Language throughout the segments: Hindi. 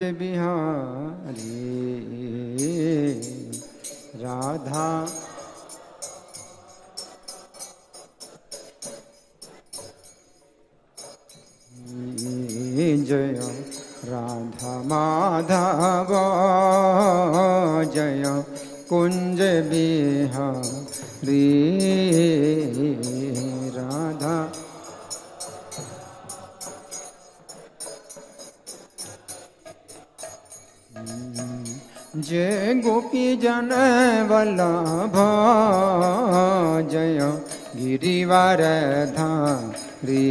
बिहारी राधा जय राधा माधव जय कुंज बिहारी राधा जय गोपी जन वल्लभ जय गिरिवर धारी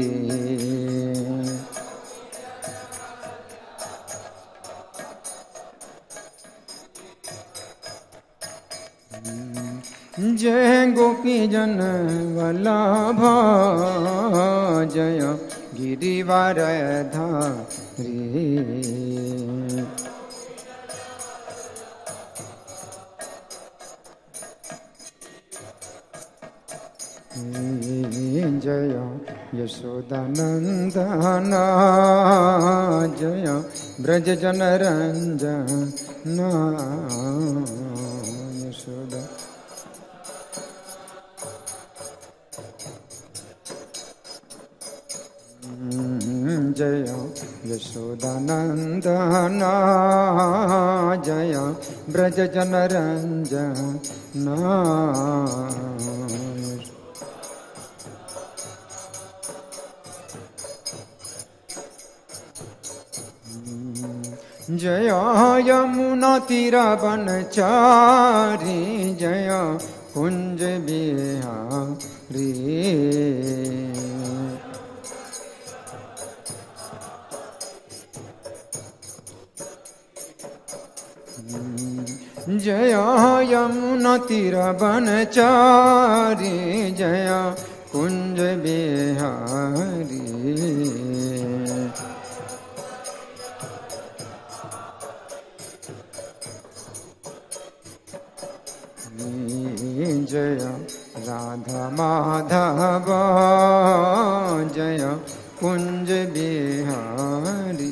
जय गोपी जन वल्लभ जय गिरिवर धारी जय यशोदानंदन जय ब्रज जन रंजन यशोदा जय यशोदानंदन जय ब्रज जन रंजन जय यमुना तीरवनचारी जय कुंज बिहारी जय यमुना तीरवनचारी जय कुंज बिहारी जय राधा माधव जय कुंज बिहारी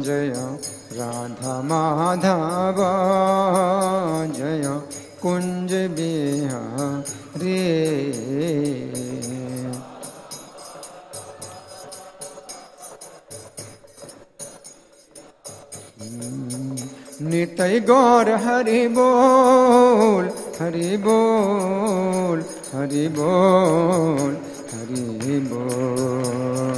जय राधा माधव जय कुंज बिहारी नितय गौर हरि बोल हरि बोल हरि बोल हरि बोल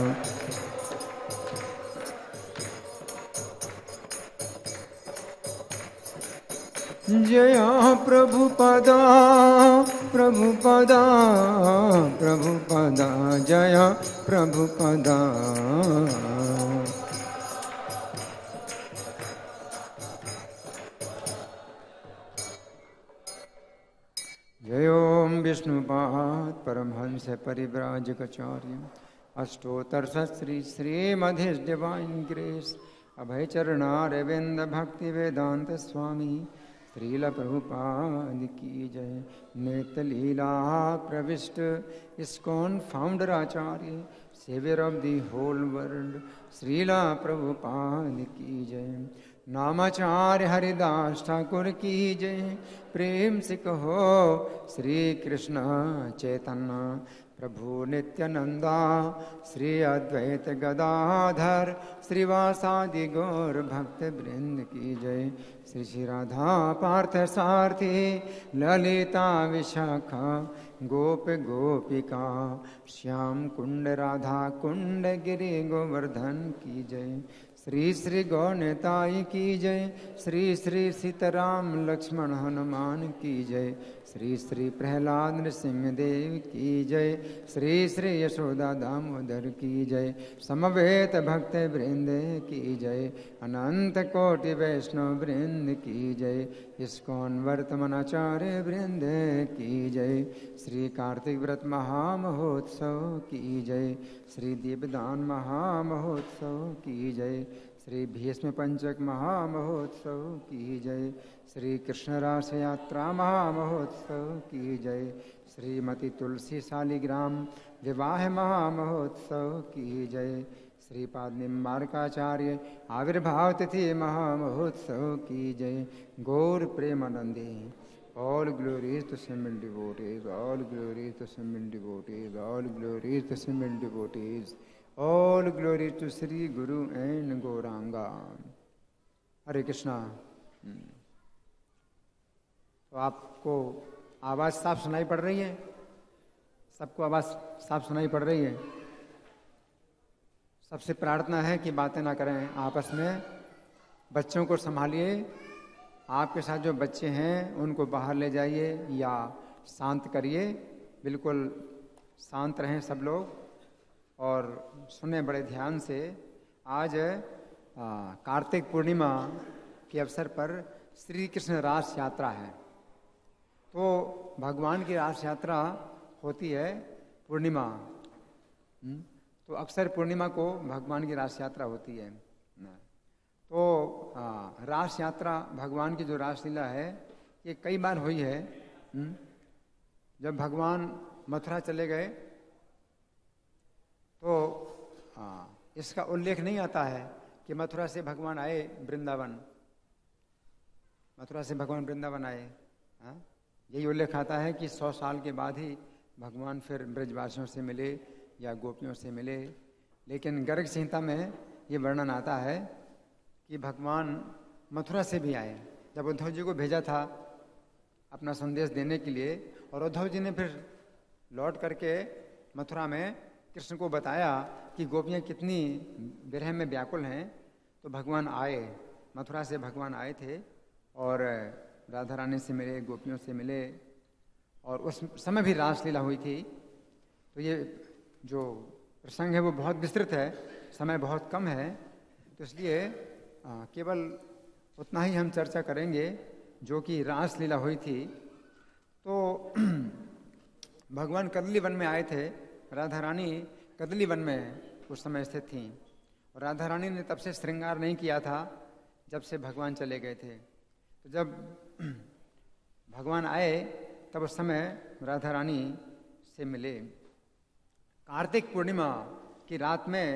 जय प्रभुपदा प्रभुपदा प्रभुपदा जय प्रभुपदा जय ओम विष्णुपाद परमहंस परिव्राजकाचार्य अष्टोत्तर श्री श्रीमद् डिवाइन ग्रेस अभय चरणारविंद भक्ति वेदांत स्वामी श्रील प्रभुपाद की जय नित्य लीला प्रविष्ट इस्कॉन फाउंडर आचार्य saviour of the whole world Shrila Prabhupada की जय नामाचार्य हरिदास ठाकुर की जय प्रेम से कहो श्री कृष्ण चैतन्य प्रभु नित्यानंदा श्री अद्वैत गदाधर श्रीवासादि गौर भक्त वृंद की जय श्री श्री राधा पार्थ सारथी ललिता विशाखा गोप गोपिका श्याम कुंड राधा कुंड गिरि गोवर्धन की जय श्री श्री गौरताई की जय श्री श्री सीताराम लक्ष्मण हनुमान की जय श्री श्री प्रहलाद नृसिंहदेव की जय श्री श्री यशोदा दामोदर की जय समवेत भक्त वृंद की जय अनंत कोटि वैष्णव वृंद की जय इस्कॉन वर्तमानाचार्य वृंद की जय श्री कार्तिक व्रत महामहोत्सव की जय श्री दीपदान महामहोत्सव की जय श्री भीष्म पंचक महामहोत्सव की जय। श्री कृष्ण रास यात्रा महामहोत्सव की जय। श्रीमती तुलसी शालिग्राम विवाह महामहोत्सव की जय। श्रीपाद निम्बारकाचार्य आविर्भाव तिथि महामहोत्सव की जय। गौर Premanandi. All glories to single devotees, all glories to single devotees, all glories to single devotees, all glories to Sri Guru and Gauranga. हरे कृष्णा। तो आपको आवाज़ साफ सुनाई पड़ रही है? सबको आवाज़ साफ सुनाई पड़ रही है? सबसे प्रार्थना है कि बातें ना करें आपस में। बच्चों को संभालिए। आपके साथ जो बच्चे हैं उनको बाहर ले जाइए या शांत करिए। बिल्कुल शांत रहें सब लोग और सुने बड़े ध्यान से। आज कार्तिक पूर्णिमा के अवसर पर श्री कृष्ण रास यात्रा है। तो भगवान की रास यात्रा होती है पूर्णिमा। तो अक्सर पूर्णिमा को भगवान की रास यात्रा होती है। तो रास यात्रा भगवान की जो रासलीला है ये कई बार हुई है। जब भगवान मथुरा चले गए तो इसका उल्लेख नहीं आता है कि मथुरा से भगवान आए वृंदावन, मथुरा से भगवान वृंदावन आए। यही उल्लेख आता है कि 100 साल के बाद ही भगवान फिर ब्रजवासियों से मिले या गोपियों से मिले। लेकिन गर्ग संहिता में ये वर्णन आता है कि भगवान मथुरा से भी आए। जब उद्धव जी को भेजा था अपना संदेश देने के लिए और उद्धव जी ने फिर लौट करके मथुरा में कृष्ण को बताया कि गोपियाँ कितनी विरह में व्याकुल हैं, तो भगवान आए, मथुरा से भगवान आए थे और राधा रानी से मिले, गोपियों से मिले और उस समय भी रासलीला हुई थी। तो ये जो प्रसंग है वो बहुत विस्तृत है, समय बहुत कम है, तो इसलिए केवल उतना ही हम चर्चा करेंगे जो कि रासलीला हुई थी। तो भगवान कदली वन में आए थे। राधा रानी कदली वन में उस समय स्थित थीं और राधा रानी ने तब से श्रृंगार नहीं किया था जब से भगवान चले गए थे। तो जब भगवान आए तब उस समय राधा रानी से मिले। कार्तिक पूर्णिमा की रात में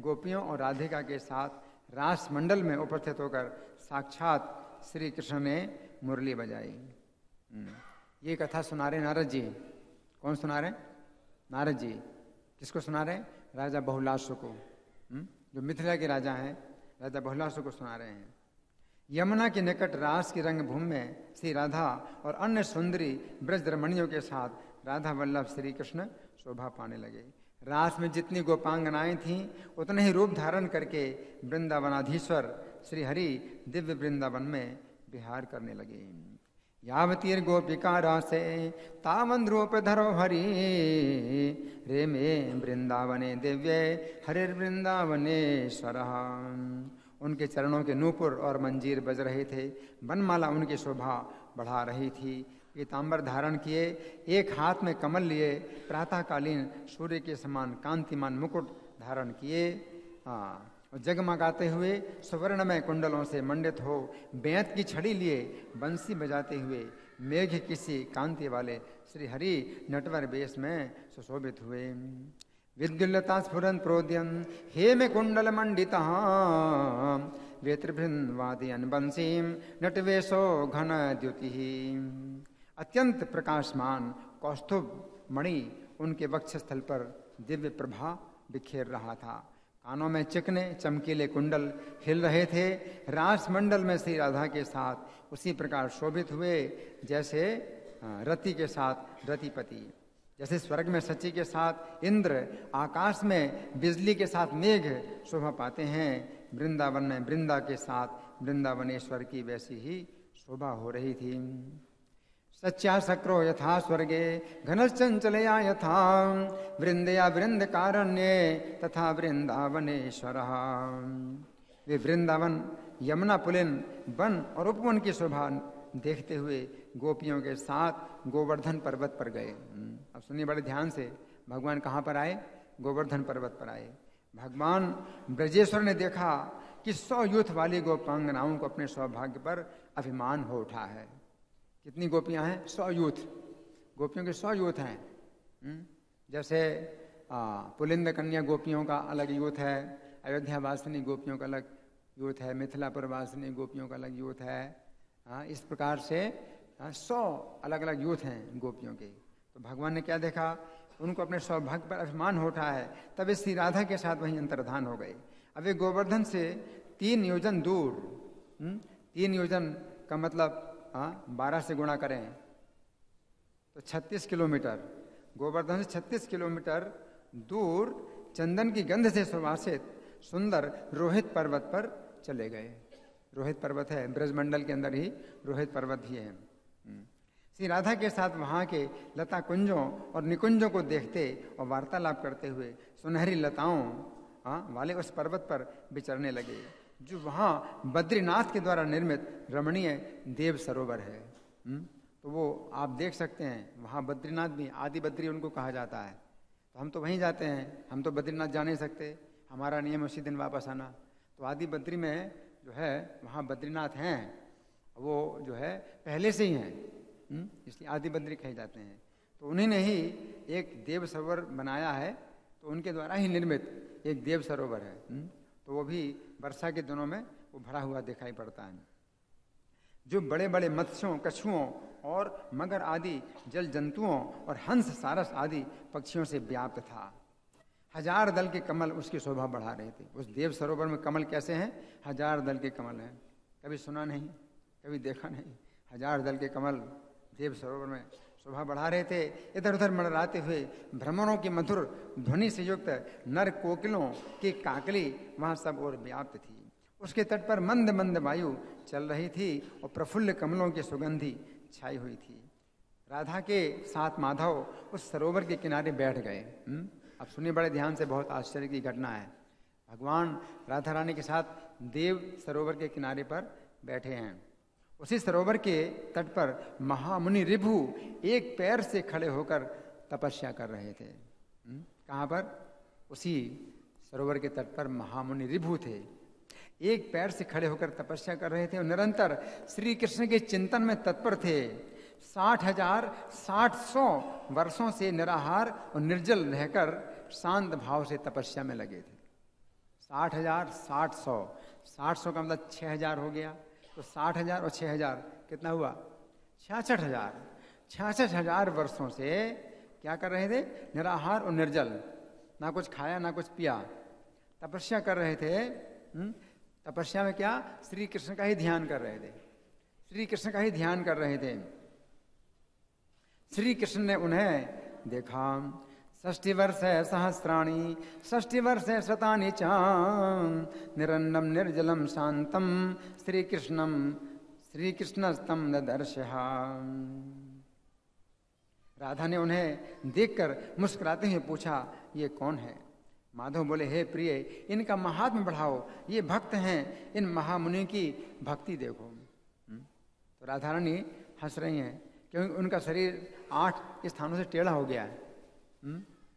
गोपियों और राधिका के साथ रास मंडल में उपस्थित होकर साक्षात श्री कृष्ण ने मुरली बजाई। ये कथा सुना रहे नारद जी। कौन सुना रहे? नारद जी। किसको सुना रहे? राजा बहुलासु को, जो मिथिला के राजा हैं, राजा बहुलासु को सुना रहे हैं। यमुना के निकट रास की रंगभूमि में श्री राधा और अन्य सुंदरी ब्रज रमणियों के साथ राधा वल्लभ श्री कृष्ण शोभा पाने लगे। रास में जितनी गोपांगनाएं थीं उतने ही रूप धारण करके वृंदावनाधीश्वर श्री हरि दिव्य वृंदावन में विहार करने लगे। यावतीर गोपिका रासे तावन रूप धरो हरि रे में वृंदावने दिव्य हरिर्वृंदावनेश्वर। उनके चरणों के नूपुर और मंजीर बज रहे थे। वनमाला उनकी शोभा बढ़ा रही थी। पीताम्बर धारण किए, एक हाथ में कमल लिए, प्रातःकालीन सूर्य के समान कांतिमान मुकुट धारण किए और जगमगाते हुए सुवर्णमय कुंडलों से मंडित हो बेंत की छड़ी लिए बंसी बजाते हुए मेघ किसी कांति वाले श्री हरि नटवर वेश में सुशोभित हुए। विद्युल्लता स्फुरन प्रोद्यन हे में कुंडल मंडिता वेत्रभृन्वादयन बंसीम नटवेशो घन द्युति। अत्यंत प्रकाशमान कौस्तुभ मणि उनके वक्षस्थल पर दिव्य प्रभा बिखेर रहा था। कानों में चिकने चमकीले कुंडल हिल रहे थे। रास मंडल में श्री राधा के साथ उसी प्रकार शोभित हुए जैसे रति के साथ रतिपति, जैसे स्वर्ग में सची के साथ इंद्र, आकाश में बिजली के साथ मेघ शोभा पाते हैं। वृंदावन में वृंदा के साथ वृंदावनेश्वर की वैसी ही शोभा हो रही थी। सच्चा सक्रो यथा स्वर्गे घनश्चंचलया यथा वृंदया वृंद कारण्ये तथा वृंदावनेश्वर। वे वृंदावन, यमुना पुलिन, वन और उपवन की शोभा देखते हुए गोपियों के साथ गोवर्धन पर्वत पर गए। अब सुनिए बड़े ध्यान से, भगवान कहाँ पर आए? गोवर्धन पर्वत पर आए। भगवान ब्रजेश्वर ने देखा कि 100 यूथ वाली गोपांगनाओं को अपने सौभाग्य पर अभिमान हो उठा है। कितनी गोपियां हैं? 100 यूथ, गोपियों के 100 यूथ हैं। जैसे पुलिंद कन्या गोपियों का अलग यूथ है, अयोध्या वासिनी गोपियों का अलग यूथ है, मिथिलापुर वासिनी गोपियों का अलग यूथ है। इस प्रकार से 100 अलग अलग यूथ हैं गोपियों के। तो भगवान ने क्या देखा? उनको अपने सौभाग्य पर अभिमान हो उठा है। तब श्री राधा के साथ वहीं अंतर्धान हो गए। अब वे गोवर्धन से 3 योजन दूर, 3 योजन का मतलब 12 से गुणा करें तो 36 किलोमीटर, गोवर्धन से 36 किलोमीटर दूर चंदन की गंध से सुवासित सुंदर रोहित पर्वत पर चले गए। रोहित पर्वत है ब्रजमंडल के अंदर ही, रोहित पर्वत भी है। श्री राधा के साथ वहाँ के लता कुंजों और निकुंजों को देखते और वार्तालाप करते हुए सुनहरी लताओं वाले उस पर्वत पर विचरने लगे, जो वहाँ बद्रीनाथ के द्वारा निर्मित रमणीय देव सरोवर है। तो वो आप देख सकते हैं, वहाँ बद्रीनाथ भी, आदि बद्री उनको कहा जाता है। तो हम तो वहीं जाते हैं, हम तो बद्रीनाथ जा नहीं सकते, हमारा नियम उसी दिन वापस आना। तो आदि बद्री में जो है वहाँ बद्रीनाथ हैं, वो जो है पहले से ही हैं, इसलिए आदि बद्री कहे जाते हैं। तो उन्हीं ने ही एक देव सरोवर बनाया है, तो उनके द्वारा ही निर्मित एक देव सरोवर है। तो वो भी वर्षा के दिनों में वो भरा हुआ दिखाई पड़ता है, जो बड़े बड़े मत्स्यों, कछुओं और मगर आदि जल जंतुओं और हंस सारस आदि पक्षियों से व्याप्त था। 1000 दल के कमल उसकी शोभा बढ़ा रहे थे। उस देव सरोवर में कमल कैसे हैं? 1000 दल के कमल हैं। कभी सुना नहीं, कभी देखा नहीं। 1000 दल के कमल देव सरोवर में शोभा बढ़ा रहे थे। इधर उधर मंडराते हुए भ्रमरों की मधुर ध्वनि से युक्त नर कोकिलों की काकली वहां सब और व्याप्त थी। उसके तट पर मंद मंद वायु चल रही थी और प्रफुल्ल कमलों की सुगंधी छाई हुई थी। राधा के साथ माधव उस सरोवर के किनारे बैठ गए। अब सुनिए बड़े ध्यान से, बहुत आश्चर्य की घटना है। भगवान राधा रानी के साथ देव सरोवर के किनारे पर बैठे हैं। उसी सरोवर के तट पर महामुनि ऋभु एक पैर से खड़े होकर तपस्या कर रहे थे। कहाँ पर? उसी सरोवर के तट पर महामुनि ऋभु थे, एक पैर से खड़े होकर तपस्या कर रहे थे और निरंतर श्री कृष्ण के चिंतन में तत्पर थे। 60,000 वर्षों से निराहार और निर्जल रहकर शांत भाव से तपस्या में लगे थे। 60,000, 60,000 का मतलब 6,000 हो गया। तो 60,000 और 6,000 कितना हुआ? 66,000। 66,000 वर्षों से क्या कर रहे थे? निराहार और निर्जल, ना कुछ खाया ना कुछ पिया, तपस्या कर रहे थे। तपस्या में क्या? श्री कृष्ण का ही ध्यान कर रहे थे, श्री कृष्ण का ही ध्यान कर रहे थे। श्री कृष्ण ने उन्हें देखा। 60 वर्ष सहस्राणि 60 वर्ष शतानि च निरन्नम निर्जलम शांतम श्री कृष्णस्तम ददर्शः। राधा ने उन्हें देखकर मुस्कुराते हुए पूछा, ये कौन है? माधव बोले, हे प्रिय, इनका महात्म्य बढ़ाओ, ये भक्त हैं, इन महामुनि की भक्ति देखो। तो राधा रानी हंस रही हैं, क्योंकि उनका शरीर 8 स्थानों से टेढ़ा हो गया है।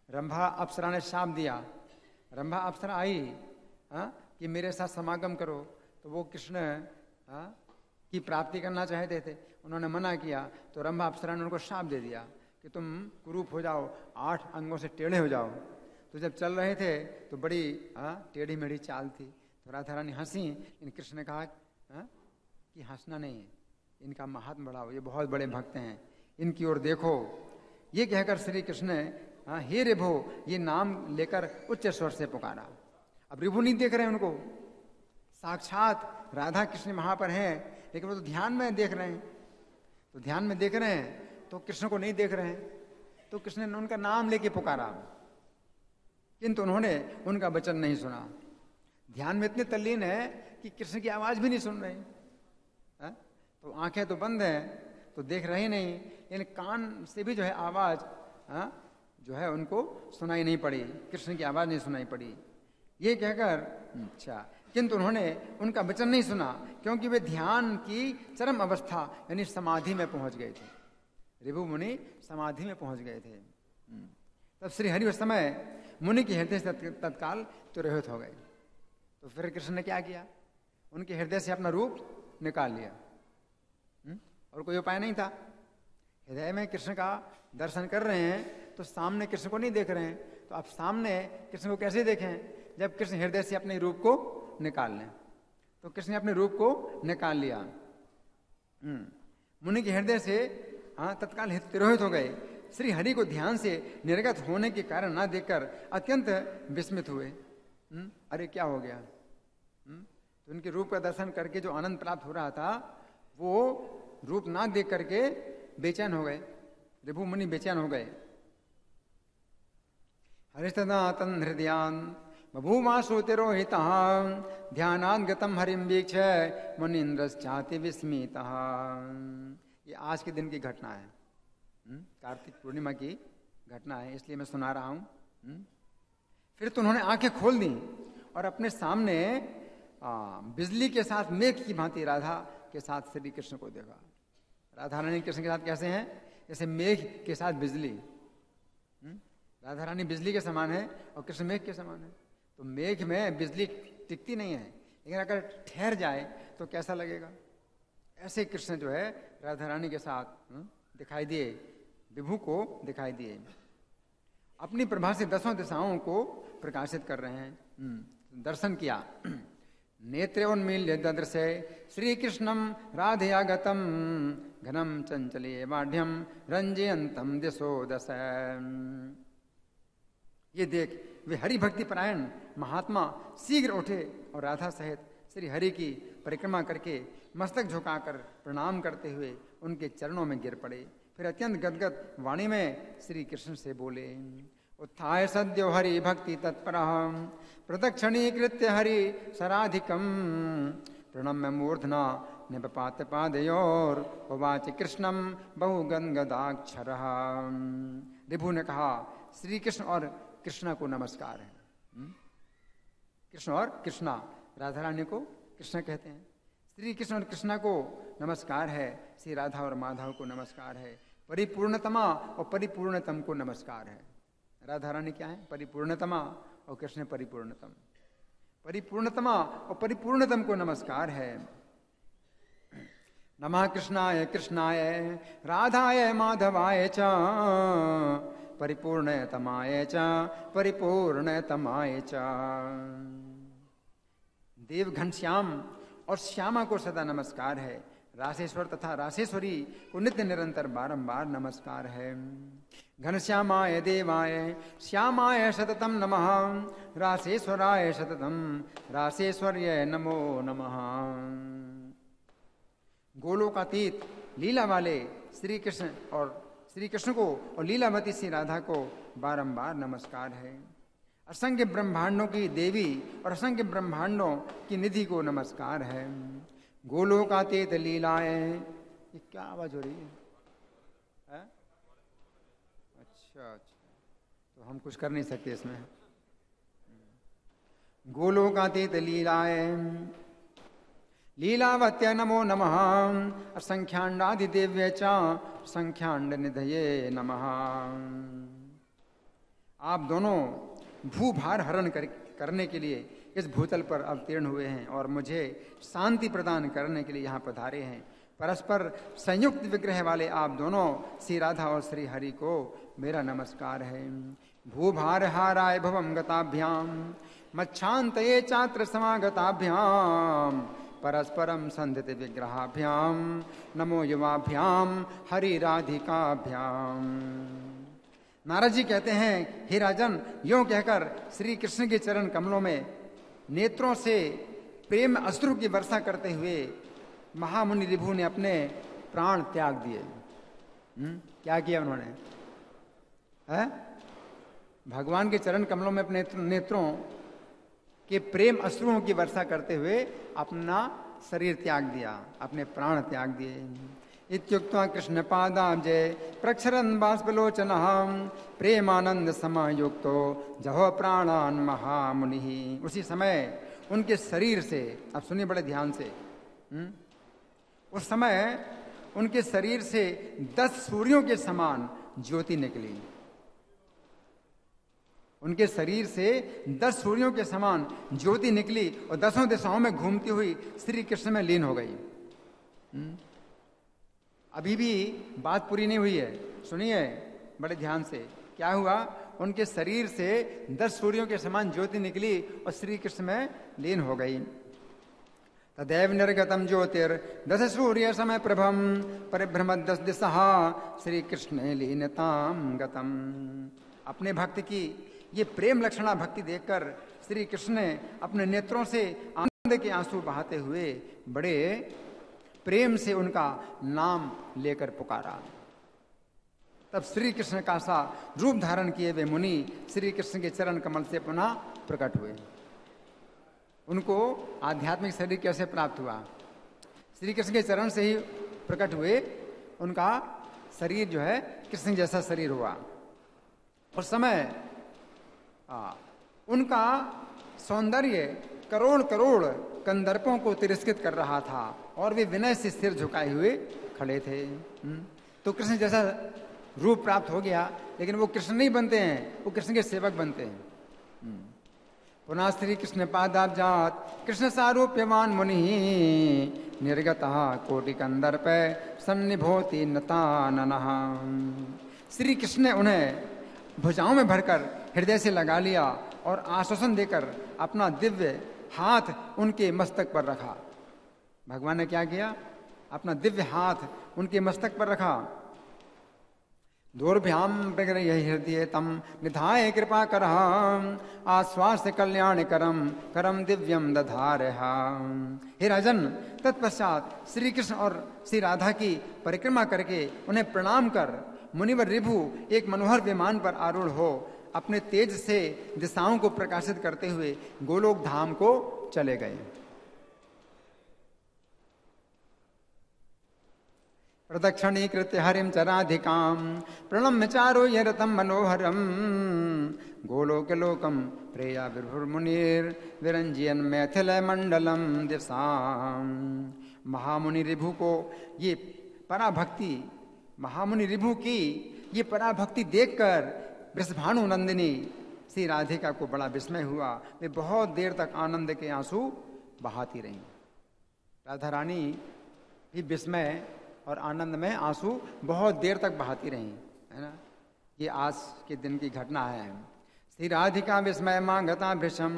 रंभा अप्सरा ने शाप दिया। रंभा अप्सरा आई कि मेरे साथ समागम करो, तो वो कृष्ण की प्राप्ति करना चाहते थे, उन्होंने मना किया। तो रंभा अप्सरा ने उनको शाप दे दिया कि तुम कुरूप हो जाओ, 8 अंगों से टेढ़े हो जाओ। तो जब चल रहे थे तो बड़ी टेढ़ी मेढ़ी चाल थी। तो राधा रानी हंसी, लेकिन कृष्ण ने कहा कि हंसना नहीं है, इनका महात्म बढ़ाओ, ये बहुत बड़े भक्त हैं, इनकी ओर देखो। ये कहकर श्री कृष्ण ने हे ऋभु ये नाम लेकर उच्च स्वर से पुकारा। अब ऋभु नहीं देख रहे हैं उनको, साक्षात राधा कृष्ण वहां पर हैं, लेकिन वो तो ध्यान में देख रहे हैं। तो ध्यान में देख रहे हैं तो कृष्ण को नहीं देख रहे हैं। तो कृष्ण ने उनका नाम लेके पुकारा, किंतु उन्होंने उनका वचन नहीं सुना। ध्यान में इतने तल्लीन है कि कृष्ण की आवाज भी नहीं सुन रहे हैं। तो आंखें तो बंद है, तो देख रहे नहीं, लेकिन कान से भी जो है आवाज जो है उनको सुनाई नहीं पड़ी, कृष्ण की आवाज नहीं सुनाई पड़ी। ये कहकर अच्छा, किंतु उन्होंने उनका वचन नहीं सुना, क्योंकि वे ध्यान की चरम अवस्था यानी समाधि में पहुंच गए थे। ऋभु मुनि समाधि में पहुंच गए थे। तब श्री हरि उस समय मुनि के हृदय से तत्काल तुरहित हो गए। तो फिर कृष्ण ने क्या किया? उनके हृदय से अपना रूप निकाल लिया। और कोई उपाय नहीं था। हृदय में कृष्ण का दर्शन कर रहे हैं तो सामने कृष्ण को नहीं देख रहे हैं, तो आप सामने कृष्ण को कैसे देखें जब कृष्ण हृदय से अपने रूप को निकाल लें। तो कृष्ण ने अपने रूप को निकाल लिया। मुनि के हृदय से तत्काल तिरोहित हो गए। श्री हरि को ध्यान से निर्गत होने के कारण ना देखकर अत्यंत विस्मित हुए। अरे क्या हो गया। तो उनके रूप का दर्शन करके जो आनंद प्राप्त हो रहा था वो रूप ना देख करके बेचैन हो गए। ऋभु मुनि बेचैन हो गए। हरिस्तदा तन हृदयान बभूमासु तिरोहितः ध्यानात् गतम हरिम वीक्ष मुनीन्द्रश्चाति विस्मितः। ये आज के दिन की घटना है, कार्तिक पूर्णिमा की घटना है, इसलिए मैं सुना रहा हूं। फिर तो उन्होंने आंखें खोल दी और अपने सामने बिजली के साथ मेघ की भांति राधा के साथ श्री कृष्ण को देखा। राधा रानी कृष्ण के साथ कैसे हैं? जैसे मेघ के साथ बिजली। राधा रानी बिजली के समान है और कृष्ण मेघ के समान है। तो मेघ में बिजली टिकती नहीं है, लेकिन अगर ठहर जाए तो कैसा लगेगा। ऐसे कृष्ण जो है राधा रानी के साथ दिखाई दिए, विभु को दिखाई दिए। अपनी प्रभा से 10 दिशाओं को प्रकाशित कर रहे हैं। दर्शन किया। नेत्रोन्मील्य ददृशे श्री कृष्णम राधयागतम घनम चंचले बाढ़्यम रंजयंतम दिशो दश। ये देख वे हरि भक्ति परायण महात्मा शीघ्र उठे और राधा सहित श्री हरि की परिक्रमा करके मस्तक झुकाकर प्रणाम करते हुए उनके चरणों में गिर पड़े। फिर अत्यंत गदगद वाणी में श्री कृष्ण से बोले। उत्थाय सद्यो हरि भक्ति तत्परः प्रदक्षिणीकृत्य हरि सराधिकम प्रणम्य मूर्धना निपपात पादयोर उवाच कृष्णम बहुगदगदाक्षरः। ऋभु ने कहा श्री कृष्ण और कृष्णा को नमस्कार है। कृष्ण और कृष्णा, राधा रानी को कृष्ण कहते हैं। श्री कृष्ण और कृष्णा को नमस्कार है, श्री राधा और माधव को नमस्कार है। परिपूर्णतमा और परिपूर्णतम को नमस्कार है। राधा रानी क्या है? परिपूर्णतमा और कृष्ण परिपूर्णतम। परिपूर्णतमा और परिपूर्णतम को नमस्कार है। नमः कृष्णाय कृष्णाय राधाय माधवाय च परिपूर्णतमाय च परिपूर्णतमाय च। देव घनश्याम और श्यामा को सदा नमस्कार है। रासेश्वर तथा रासेश्वरी को नित्य निरंतर बारंबार नमस्कार है। घनश्यामाय देवाय श्यामाय सततम नमः रासेश्वराय सततम रासेश्वर्य नमो नमः। गोलोकातीत लीला वाले श्री कृष्ण को और लीलावती श्री राधा को बारंबार नमस्कार है। असंख्य ब्रह्मांडों की देवी और असंख्य ब्रह्मांडों की निधि को नमस्कार है। गोलोकातीत लीलाएं। ये क्या आवाज हो रही है? अच्छा, तो हम कुछ कर नहीं सकते इसमें। गोलोकातीत लीलाएं लीलावत्य नमो नमः असंख्यांडादिदेव्य च संख्यांड निधये नमः। आप दोनों भूभार हरण करने के लिए इस भूतल पर अवतीर्ण हुए हैं और मुझे शांति प्रदान करने के लिए यहाँ पधारे हैं। परस्पर संयुक्त विग्रह वाले आप दोनों श्री राधा और श्री हरि को मेरा नमस्कार है। भूभार हाराय भवम गताभ्याम मच्छांतये चात्र समागताभ्याम परस्परम संधित विग्रहाभ्याम नमो युवाभ्याम हरि राधिकाभ्याम। नारद जी कहते हैं, हे राजन, यों कहकर श्री कृष्ण के चरण कमलों में नेत्रों से प्रेम अश्रु की वर्षा करते हुए महामुनि ऋभु ने अपने प्राण त्याग दिए। क्या किया उन्होंने? भगवान के चरण कमलों में अपने नेत्रों के प्रेम अश्रुओं की वर्षा करते हुए अपना शरीर त्याग दिया, अपने प्राण त्याग दिए। इत्युक्त्वा कृष्ण पादाब्जे प्रक्षरन् बाष्पलोचनः प्रेमानंद समायुक्तो जहो प्राणान महामुनिः। उसी समय उनके शरीर से, अब सुनिए बड़े ध्यान से, उस समय उनके शरीर से 10 सूर्यों के समान ज्योति निकली। उनके शरीर से 10 सूर्यों के समान ज्योति निकली और 10 दिशाओं में घूमती हुई श्री कृष्ण में लीन हो गई। अभी भी बात पूरी नहीं हुई है, सुनिए बड़े ध्यान से। क्या हुआ? उनके शरीर से 10 सूर्यों के समान ज्योति निकली और श्री कृष्ण में लीन हो गई। तदैव निर्गतम ज्योतिर 10 सूर्य समय प्रभम परिभ्रम 10 दिशा श्री कृष्ण लीनताम गतम। अपने भक्त की ये प्रेम लक्षणा भक्ति देखकर श्री कृष्ण ने अपने नेत्रों से आनंद के आंसू बहाते हुए बड़े प्रेम से उनका नाम लेकर पुकारा। तब श्री कृष्ण का सा रूप धारण किए वे मुनि श्री कृष्ण के चरण कमल से पुनः प्रकट हुए। उनको आध्यात्मिक शरीर कैसे प्राप्त हुआ? श्री कृष्ण के चरण से ही प्रकट हुए। उनका शरीर जो है कृष्ण जैसा शरीर हुआ। उस समय उनका सौंदर्य करोड़ करोड़ कंदर्पों को तिरस्कृत कर रहा था और वे विनय से सिर झुकाए हुए खड़े थे। तो कृष्ण जैसा रूप प्राप्त हो गया, लेकिन वो कृष्ण नहीं बनते हैं, वो कृष्ण के सेवक बनते हैं। पुनः श्री कृष्ण पादाब्जात कृष्ण सारूप्यवान मुनि निर्गतः कोटि कंदर्प सन्निभोति नताननः। श्री कृष्ण ने उन्हें भुजाओं में भरकर हृदय से लगा लिया और आश्वासन देकर अपना दिव्य हाथ उनके मस्तक पर रखा। भगवान ने क्या किया? अपना दिव्य हाथ उनके मस्तक पर रखा। दोर्भ्याम प्रगृह्य हृदय तम निधाय कृपा करः आश्वास्य कल्याण करम करम दिव्यम दधारः। हे राजन, तत्पश्चात श्री कृष्ण और श्री राधा की परिक्रमा करके उन्हें प्रणाम कर मुनिवर रिभु एक मनोहर विमान पर आरूढ़ हो अपने तेज से दिशाओं को प्रकाशित करते हुए गोलोक धाम को चले गए। प्रदक्षिणीकृत्य हरिम चराधिकाम प्रणम्य चारो यरतम मनोहरम गोलोक लोकम प्रेया विभुर्मुनिर विरंजयन मैथिल मंडलम दिशाम। महामुनि रिभु को ये पराभक्ति, महामुनि रिभु की ये पराभक्ति देखकर वृषभानु नंदिनी श्री राधिका को बड़ा विस्मय हुआ। वे बहुत देर तक आनंद के आंसू बहाती रहीं। राधा रानी भी विस्मय और आनंद में आंसू बहुत देर तक बहाती रहीं, है ना। ये आज के दिन की घटना है। श्री राधिका विस्मय मांगता भृशम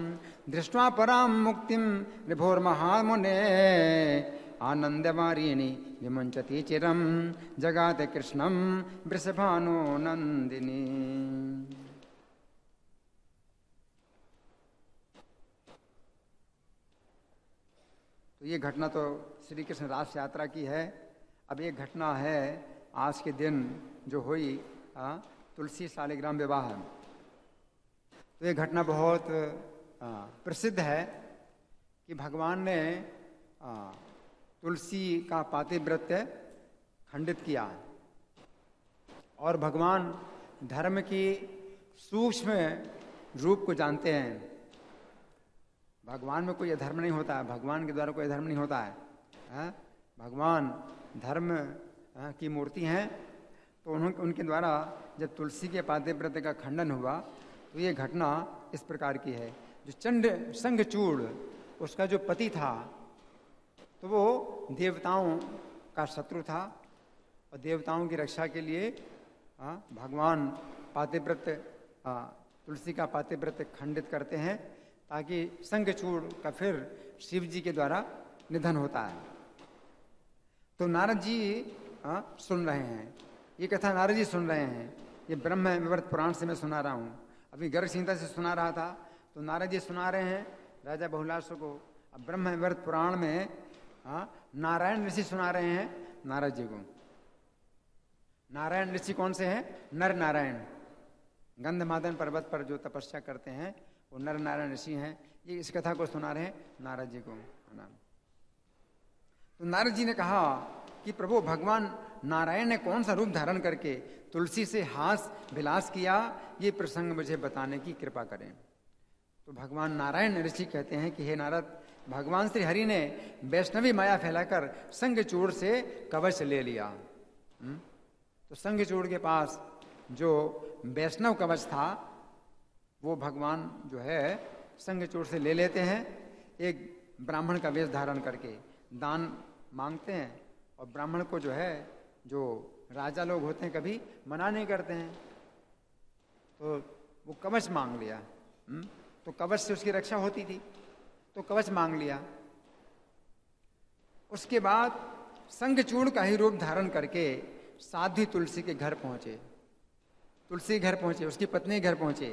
दृष्ट्वा पराम मुक्तिम विभोर महामुने आनंदवारिणी विमुंचति चिरम जगाते कृष्णम वृषभानु नंदिनी। तो ये घटना तो श्री कृष्ण रास यात्रा की है। अब एक घटना है आज के दिन जो हुई तुलसी शालिग्राम विवाह। तो ये घटना बहुत प्रसिद्ध है कि भगवान ने तुलसी का पातिव्रत्य खंडित किया और भगवान धर्म की सूक्ष्म रूप को जानते हैं। भगवान में कोई अधर्म नहीं होता है, भगवान के द्वारा कोई अधर्म नहीं होता है। भगवान धर्म की मूर्ति हैं। तो उनके द्वारा जब तुलसी के पातिव्रत्य का खंडन हुआ तो ये घटना इस प्रकार की है। जो चंड संघचूड़ उसका जो पति था तो वो देवताओं का शत्रु था और देवताओं की रक्षा के लिए भगवान पातिव्रत्य तुलसी का पातिव्रत्य खंडित करते हैं ताकि संघचूड़ का फिर शिव जी के द्वारा निधन होता है। तो नारद जी सुन रहे हैं, ये कथा नारद जी सुन रहे हैं। ये ब्रह्म विवर्त पुराण से मैं सुना रहा हूँ। अभी गर्ग संहिता से सुना रहा था तो नारद जी सुना रहे हैं राजा बहुलासु को। अब ब्रह्म विवर्त पुराण में नारायण ऋषि सुना रहे हैं नारद जी को। नारायण ऋषि कौन से हैं? नर नारायण। गंधमादन पर्वत पर जो तपस्या करते हैं वो नर नारायण ऋषि हैं। ये इस कथा को सुना रहे हैं नारद जी को। तो नारद जी ने कहा कि प्रभु भगवान नारायण ने कौन सा रूप धारण करके तुलसी से हास विलास किया, ये प्रसंग मुझे बताने की कृपा करें। तो भगवान नारायण ऋषि कहते हैं कि हे नारद, भगवान श्री हरि ने वैष्णवी माया फैलाकर संघचूड़ से कवच ले लिया। तो संघचूड़ के पास जो वैष्णव कवच था वो भगवान जो है संगचूड़ से ले लेते हैं, एक ब्राह्मण का वेश धारण करके दान मांगते हैं। और ब्राह्मण को जो है, जो राजा लोग होते हैं कभी मना नहीं करते हैं, तो वो कवच मांग लिया। तो कवच से उसकी रक्षा होती थी, तो कवच मांग लिया। उसके बाद संगचूड़ का ही रूप धारण करके साध्वी तुलसी के घर पहुंचे। तुलसी घर पहुंचे, उसकी पत्नी घर पहुंचे।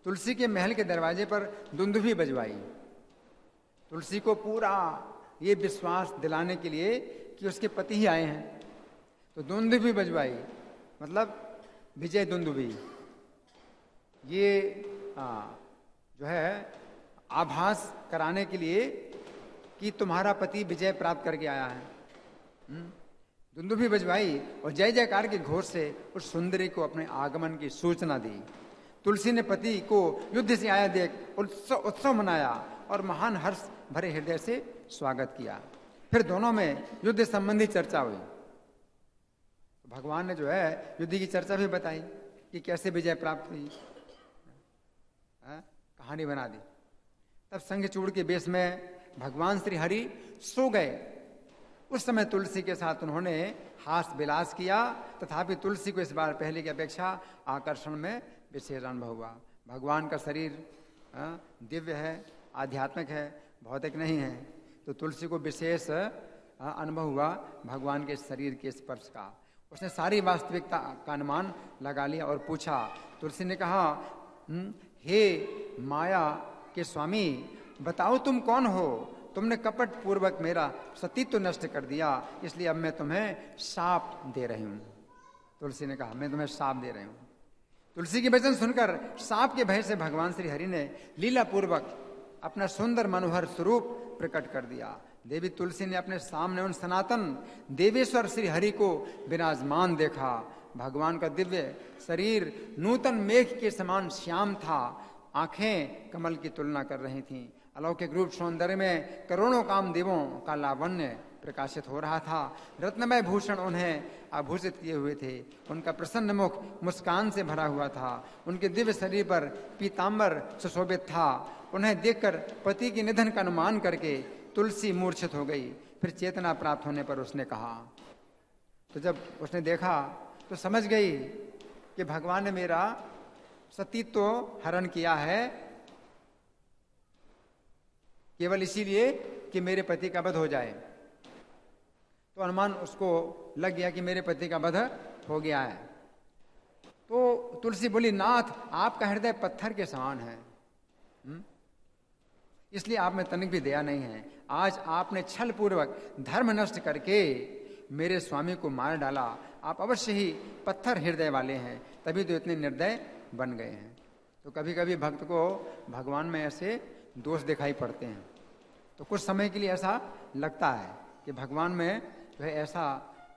तुलसी के महल के दरवाजे पर दुंदुभी बजवाई। तुलसी को पूरा ये विश्वास दिलाने के लिए कि उसके पति ही आए हैं, तो दुंदुभी बजवाई, मतलब विजय दुंदुभी। ये जो है आभास कराने के लिए कि तुम्हारा पति विजय प्राप्त करके आया है। दुंदुभी बजवाई और जय जयकार के घोष से उस सुंदरी को अपने आगमन की सूचना दी। तुलसी ने पति को युद्ध से आया देख उत्सव मनाया और महान हर्ष भरे हृदय से स्वागत किया। फिर दोनों में युद्ध संबंधी चर्चा हुई। भगवान ने जो है युद्ध की चर्चा भी बताई कि कैसे विजय प्राप्त हुई, कहानी बना दी। तब संगचूड़ के बेश में भगवान श्री हरि सो गए। उस समय तुलसी के साथ उन्होंने हास विलास किया, तथापि तुलसी को इस बार पहले की अपेक्षा आकर्षण में विशेष अनुभव हुआ। भगवान का शरीर दिव्य है, आध्यात्मिक है, भौतिक नहीं है, तो तुलसी को विशेष अनुभव हुआ भगवान के शरीर के स्पर्श का। उसने सारी वास्तविकता का अनुमान लगा लिया और पूछा। तुलसी ने कहा, हे माया के स्वामी, बताओ तुम कौन हो? तुमने कपट पूर्वक मेरा सतीत्व नष्ट कर दिया, इसलिए अब मैं तुम्हें शाप दे रही हूं। तुलसी ने कहा, मैं तुम्हें शाप दे रही हूं। तुलसी के वचन सुनकर शाप के भय से भगवान श्री हरि ने लीला पूर्वक अपना सुंदर मनोहर स्वरूप प्रकट कर दिया। देवी तुलसी ने अपने सामने उन सनातन देवेश्वर श्री हरि को विराजमान देखा। भगवान का दिव्य शरीर नूतन मेघ के समान श्याम था। आंखें कमल की तुलना कर रही थीं। अलौकिक रूप सौंदर्य में करोड़ों कामदेवों का लावण्य प्रकाशित हो रहा था। रत्नमय भूषण उन्हें आभूषित किए हुए थे। उनका प्रसन्न मुख मुस्कान से भरा हुआ था। उनके दिव्य शरीर पर पीताम्बर सुशोभित था। उन्हें देखकर पति के निधन का अनुमान करके तुलसी मूर्छित हो गई। फिर चेतना प्राप्त होने पर उसने कहा, तो जब उसने देखा तो समझ गई कि भगवान ने मेरा सतीत्व हरण किया है केवल इसीलिए कि मेरे पति का वध हो जाए। तो अनुमान उसको लग गया कि मेरे पति का वध हो गया है। तो तुलसी बोली, नाथ आपका हृदय पत्थर के समान है, इसलिए आप में तनिक भी दया नहीं है। आज आपने छल पूर्वक धर्म नष्ट करके मेरे स्वामी को मार डाला। आप अवश्य ही पत्थर हृदय वाले हैं, तभी तो इतने निर्दय बन गए हैं। तो कभी कभी भक्त को भगवान में ऐसे दोष दिखाई पड़ते हैं, तो कुछ समय के लिए ऐसा लगता है कि भगवान में जो है ऐसा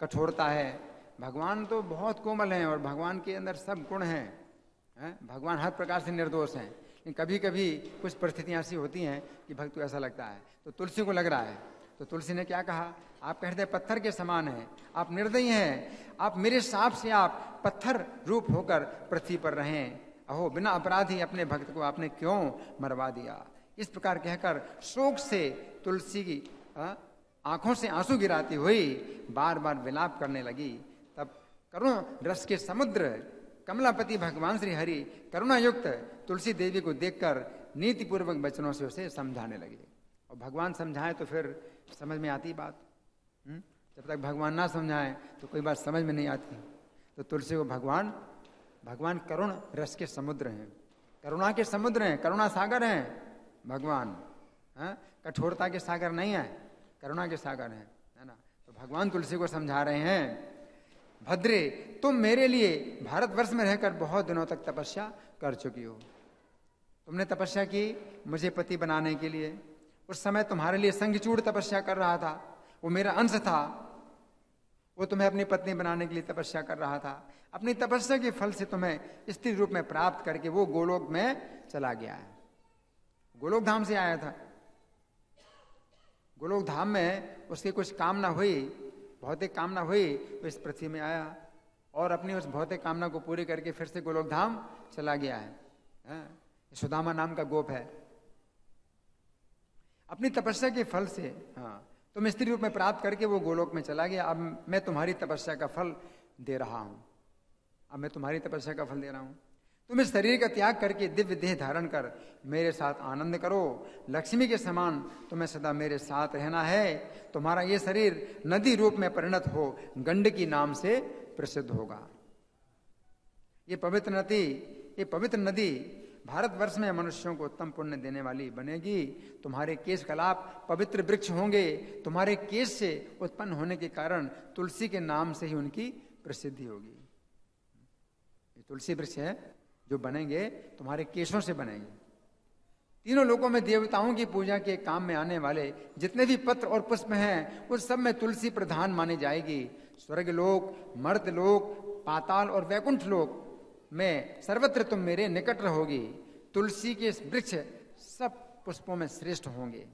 कठोरता है। भगवान तो बहुत कोमल हैं और भगवान के अंदर सब गुण हैं। भगवान हर प्रकार से निर्दोष हैं, लेकिन कभी कभी कुछ परिस्थितियां ऐसी होती हैं कि भक्त को ऐसा लगता है। तो तुलसी को लग रहा है, तो तुलसी ने क्या कहा, आपका हृदय पत्थर के समान है, आप निर्दयी हैं, आप मेरे शाप से आप पत्थर रूप होकर पृथ्वी पर रहें। अहो, बिना अपराधी अपने भक्त को आपने क्यों मरवा दिया? इस प्रकार कहकर शोक से तुलसी की आंखों से आंसू गिराती हुई बार बार विलाप करने लगी। तब करुण रस के समुद्र कमलापति भगवान श्री हरि करुणा युक्त तुलसी देवी को देखकर नीतिपूर्वक वचनों से उसे समझाने लगे। और भगवान समझाए तो फिर समझ में आती बात। जब तक भगवान ना समझाए तो कोई बात समझ में नहीं आती। तो तुलसी को भगवान करुण रस के समुद्र हैं, करुणा के समुद्र हैं, करुणा सागर हैं भगवान। कठोरता के सागर नहीं है, करुणा के सागर हैं, है ना। तो भगवान तुलसी को समझा रहे हैं, भद्रे तुम मेरे लिए भारतवर्ष में रहकर बहुत दिनों तक तपस्या कर चुकी हो। तुमने तपस्या की मुझे पति बनाने के लिए। उस समय तुम्हारे लिए संगचूड़ तपस्या कर रहा था, वो मेरा अंश था, वो तुम्हें अपनी पत्नी बनाने के लिए तपस्या कर रहा था। अपनी तपस्या के फल से तुम्हें स्त्री रूप में प्राप्त करके वो गोलोक में चला गया है। गोलोक धाम से आया था। गोलोक धाम में उसकी कुछ कामना हुई, भौतिक कामना हुई, तो इस पृथ्वी में आया और अपनी उस भौतिक कामना को पूरी करके फिर से गोलोक धाम चला गया है। सुदामा नाम का गोप है। अपनी तपस्या के फल से तुम स्त्री रूप में प्राप्त करके वो गोलोक में चला गया। अब मैं तुम्हारी तपस्या का फल दे रहा हूं। अब मैं तुम्हारी तपस्या का फल दे रहा हूं। तुम इस शरीर का त्याग करके दिव्य देह धारण कर मेरे साथ आनंद करो। लक्ष्मी के समान तुम्हें सदा मेरे साथ रहना है। तुम्हारा ये शरीर नदी रूप में परिणत हो गंडकी नाम से प्रसिद्ध होगा। ये पवित्र नदी भारतवर्ष में मनुष्यों को उत्तम पुण्य देने वाली बनेगी। तुम्हारे केश कलाप पवित्र वृक्ष होंगे। तुम्हारे केश से उत्पन्न होने के कारण तुलसी के नाम से ही उनकी प्रसिद्धि होगी। ये तुलसी वृक्ष है जो बनेंगे तुम्हारे केशों से बनेंगे। तीनों लोकों में देवताओं की पूजा के काम में आने वाले जितने भी पत्र और पुष्प हैं उस सब में तुलसी प्रधान मानी जाएगी। स्वर्ग लोक, मर्त लोक, पाताल और वैकुंठ लोक में सर्वत्र तुम मेरे निकट रहोगी। तुलसी के वृक्ष सब पुष्पों में श्रेष्ठ होंगे।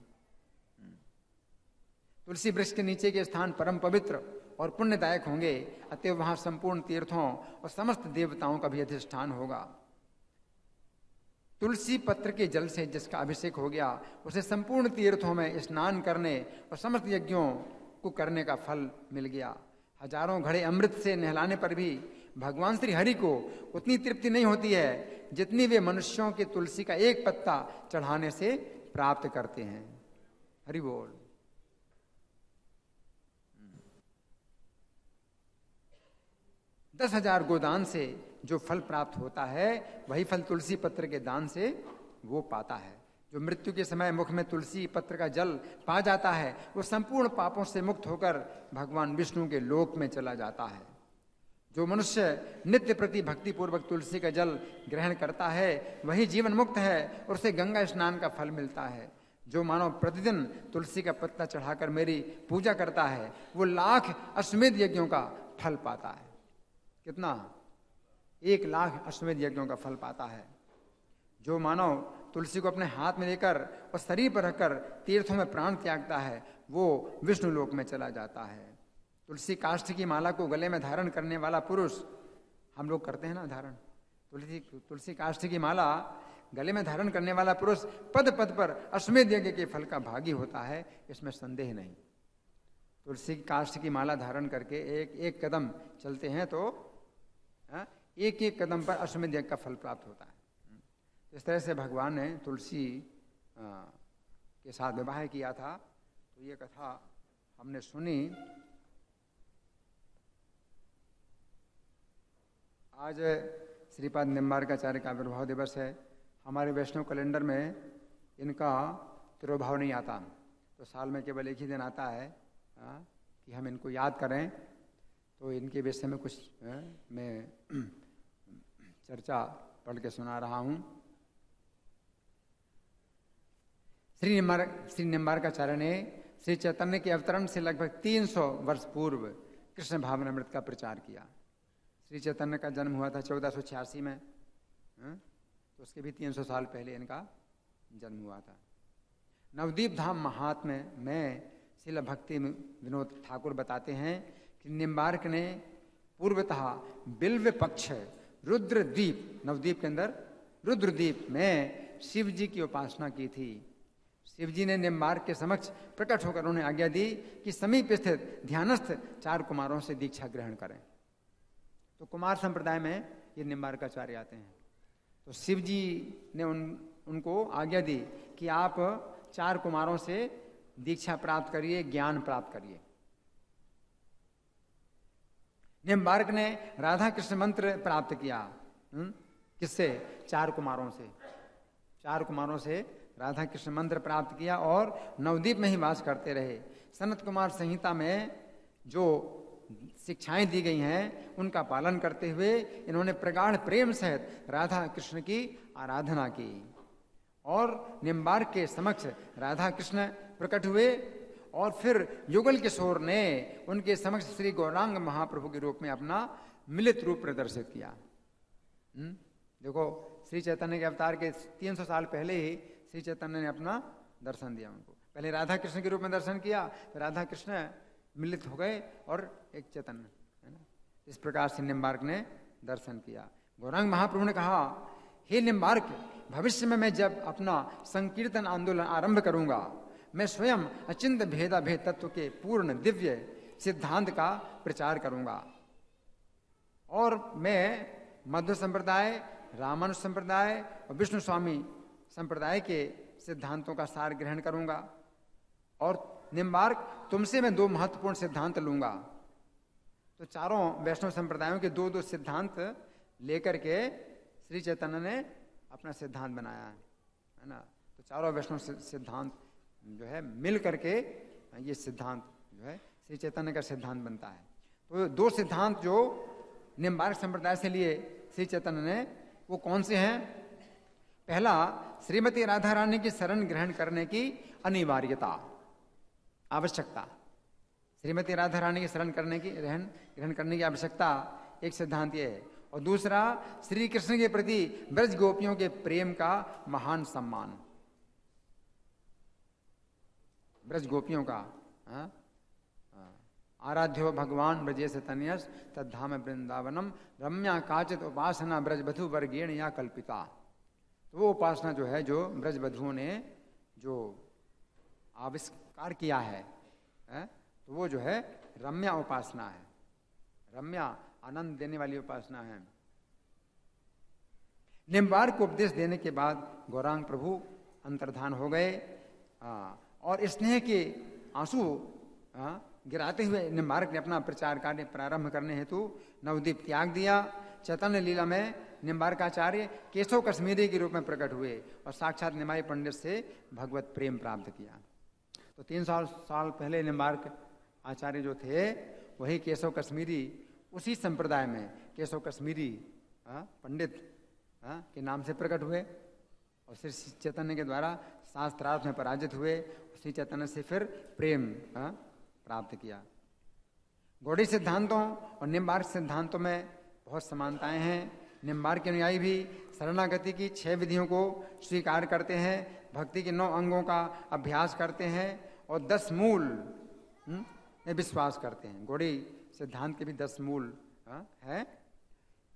तुलसी वृक्ष के नीचे के स्थान परम पवित्र और पुण्यदायक होंगे। अतएव वहां संपूर्ण तीर्थों और समस्त देवताओं का भी अधिष्ठान होगा। तुलसी पत्र के जल से जिसका अभिषेक हो गया उसे संपूर्ण तीर्थों में स्नान करने और समस्त यज्ञों को करने का फल मिल गया। हजारों घड़े अमृत से नहलाने पर भी भगवान श्री हरि को उतनी तृप्ति नहीं होती है जितनी वे मनुष्यों के तुलसी का एक पत्ता चढ़ाने से प्राप्त करते हैं। हरि बोल। दस 10,000 गोदान से जो फल प्राप्त होता है वही फल तुलसी पत्र के दान से वो पाता है। जो मृत्यु के समय मुख में तुलसी पत्र का जल पा जाता है वो संपूर्ण पापों से मुक्त होकर भगवान विष्णु के लोक में चला जाता है। जो मनुष्य नित्य प्रति भक्ति पूर्वक तुलसी का जल ग्रहण करता है वही जीवन मुक्त है और उसे गंगा स्नान का फल मिलता है। जो मानव प्रतिदिन तुलसी का पत्ता चढ़ाकर मेरी पूजा करता है वो 1,00,000 अश्वमेध यज्ञों का फल पाता है। कितना? 1,00,000 अश्वमेध यज्ञों का फल पाता है। जो मानव तुलसी को अपने हाथ में लेकर और शरीर पर रखकर तीर्थों में प्राण त्यागता है वो विष्णु लोक में चला जाता है। तुलसी काष्ठ की माला को गले में धारण करने वाला पुरुष, हम लोग करते हैं ना धारण, तुलसी काष्ठ की माला गले में धारण करने वाला पुरुष पद पद पर अश्वमेध यज्ञ के फल का भागी होता है, इसमें संदेह नहीं। तुलसी काष्ठ की माला धारण करके एक एक कदम चलते हैं तो एक एक कदम पर अश्वमेध यज्ञ का फल प्राप्त होता है। इस तरह से भगवान ने तुलसी के साथ विवाह किया था। तो ये कथा हमने सुनी। आज श्रीपाद निम्बार्काचार्य का आविर्भाव दिवस है। हमारे वैष्णव कैलेंडर में इनका तिरुभाव नहीं आता, तो साल में केवल एक ही दिन आता है कि हम इनको याद करें। तो इनके विषय में कुछ मैं चर्चा पढ़ के सुना रहा हूँ। श्री निम्बार्काचार्य ने श्री चैतन्य के अवतरण से लगभग 300 वर्ष पूर्व कृष्ण भावनामृत का प्रचार किया। श्री चैतन्य का जन्म हुआ था 1486 में, तो उसके भी 300 साल पहले इनका जन्म हुआ था। नवदीप धाम महात्म्य में श्रील भक्ति विनोद ठाकुर बताते हैं कि निम्बार्क ने पूर्वतः बिल्व पक्ष रुद्रद्वीप, नवद्वीप के अंदर रुद्रद्वीप में शिव जी की उपासना की थी। शिव जी ने निम्बार्क के समक्ष प्रकट होकर उन्हें आज्ञा दी कि समीप स्थित ध्यानस्थ 4 कुमारों से दीक्षा ग्रहण करें। तो कुमार संप्रदाय में ये निम्बार्काचार्य आते हैं। तो शिव जी ने उनको आज्ञा दी कि आप 4 कुमारों से दीक्षा प्राप्त करिए, ज्ञान प्राप्त करिए। निम्बार्क ने राधा कृष्ण मंत्र प्राप्त किया। किससे? 4 कुमारों से। 4 कुमारों से राधा कृष्ण मंत्र प्राप्त किया और नवद्वीप में ही वास करते रहे। सनत कुमार संहिता में जो शिक्षाएं दी गई हैं उनका पालन करते हुए इन्होंने प्रगाढ़ प्रेम सहित राधा कृष्ण की आराधना की और निम्बार्क के समक्ष राधा कृष्ण प्रकट हुए और फिर युगल किशोर ने उनके समक्ष श्री गौरांग महाप्रभु के रूप में अपना मिलित रूप प्रदर्शित किया। देखो, श्री चैतन्य के अवतार के 300 साल पहले ही श्री चैतन्य ने अपना दर्शन दिया उनको। पहले राधा कृष्ण के रूप में दर्शन किया, तो राधा कृष्ण मिलित हो गए और एक चैतन्य, है ना। इस प्रकार से निम्बार्क ने दर्शन किया। गौरांग महाप्रभु ने कहा, हे निम्बार्क, भविष्य में मैं जब अपना संकीर्तन आंदोलन आरंभ करूंगा, मैं स्वयं अचिंत भेदा भेद तत्व के पूर्ण दिव्य सिद्धांत का प्रचार करूंगा और मैं मध्व संप्रदाय, रामानुज संप्रदाय और विष्णु स्वामी संप्रदाय के सिद्धांतों का सार ग्रहण करूंगा और निम्बार्क तुमसे मैं 2 महत्वपूर्ण सिद्धांत लूंगा। तो चारों वैष्णव संप्रदायों के 2-2 सिद्धांत लेकर के श्री चैतन्य ने अपना सिद्धांत बनाया है ना। तो चारों वैष्णव सिद्धांत जो है मिल करके ये सिद्धांत जो है श्री चैतन्य का सिद्धांत बनता है। तो 2 सिद्धांत जो निम्बार्क संप्रदाय से लिए श्री चैतन्य ने, वो कौन से हैं? पहला, श्रीमती राधा रानी की शरण ग्रहण करने की अनिवार्यता, आवश्यकता। श्रीमती राधा रानी की शरण ग्रहण करने की आवश्यकता, एक सिद्धांत ये है। और दूसरा, श्री कृष्ण के प्रति ब्रज गोपियों के प्रेम का महान सम्मान, ब्रज गोपियों का। आराध्यो भगवान ब्रजेश तनयस तद्धाम वृंदावनम रम्या काचित उपासना ब्रज बधु वर्गेण या कल्पिता। तो वो उपासना जो है, जो ब्रज बधुओं ने जो आविष्कार किया है, तो वो जो है रम्या उपासना है, रम्या आनंद देने वाली उपासना है। निम्बार्क को उपदेश देने के बाद गौरांग प्रभु अंतर्धान हो गए और स्नेह के आंसू गिराते हुए निम्बार्क ने अपना प्रचार कार्य प्रारंभ करने हेतु नवद्वीप त्याग दिया। चैतन्य लीला में निम्बार्काचार्य केशव कश्मीरी के रूप में प्रकट हुए और साक्षात निमाई पंडित से भगवत प्रेम प्राप्त किया। तो 300 साल पहले निम्बार्क आचार्य जो थे, वही केशव कश्मीरी उसी संप्रदाय में केशव कश्मीरी पंडित के नाम से प्रकट हुए और श्री चैतन्य के द्वारा शास्त्रार्थ में पराजित हुए। श्री चैतन्य से फिर प्रेम प्राप्त किया। गौड़ी सिद्धांतों और निम्बार्क सिद्धांतों में बहुत समानताएं हैं। निम्बार्क के अनुयायी भी शरणागति की 6 विधियों को स्वीकार करते हैं, भक्ति के 9 अंगों का अभ्यास करते हैं और 10 मूल में विश्वास करते हैं। गौड़ी सिद्धांत के भी 10 मूल है।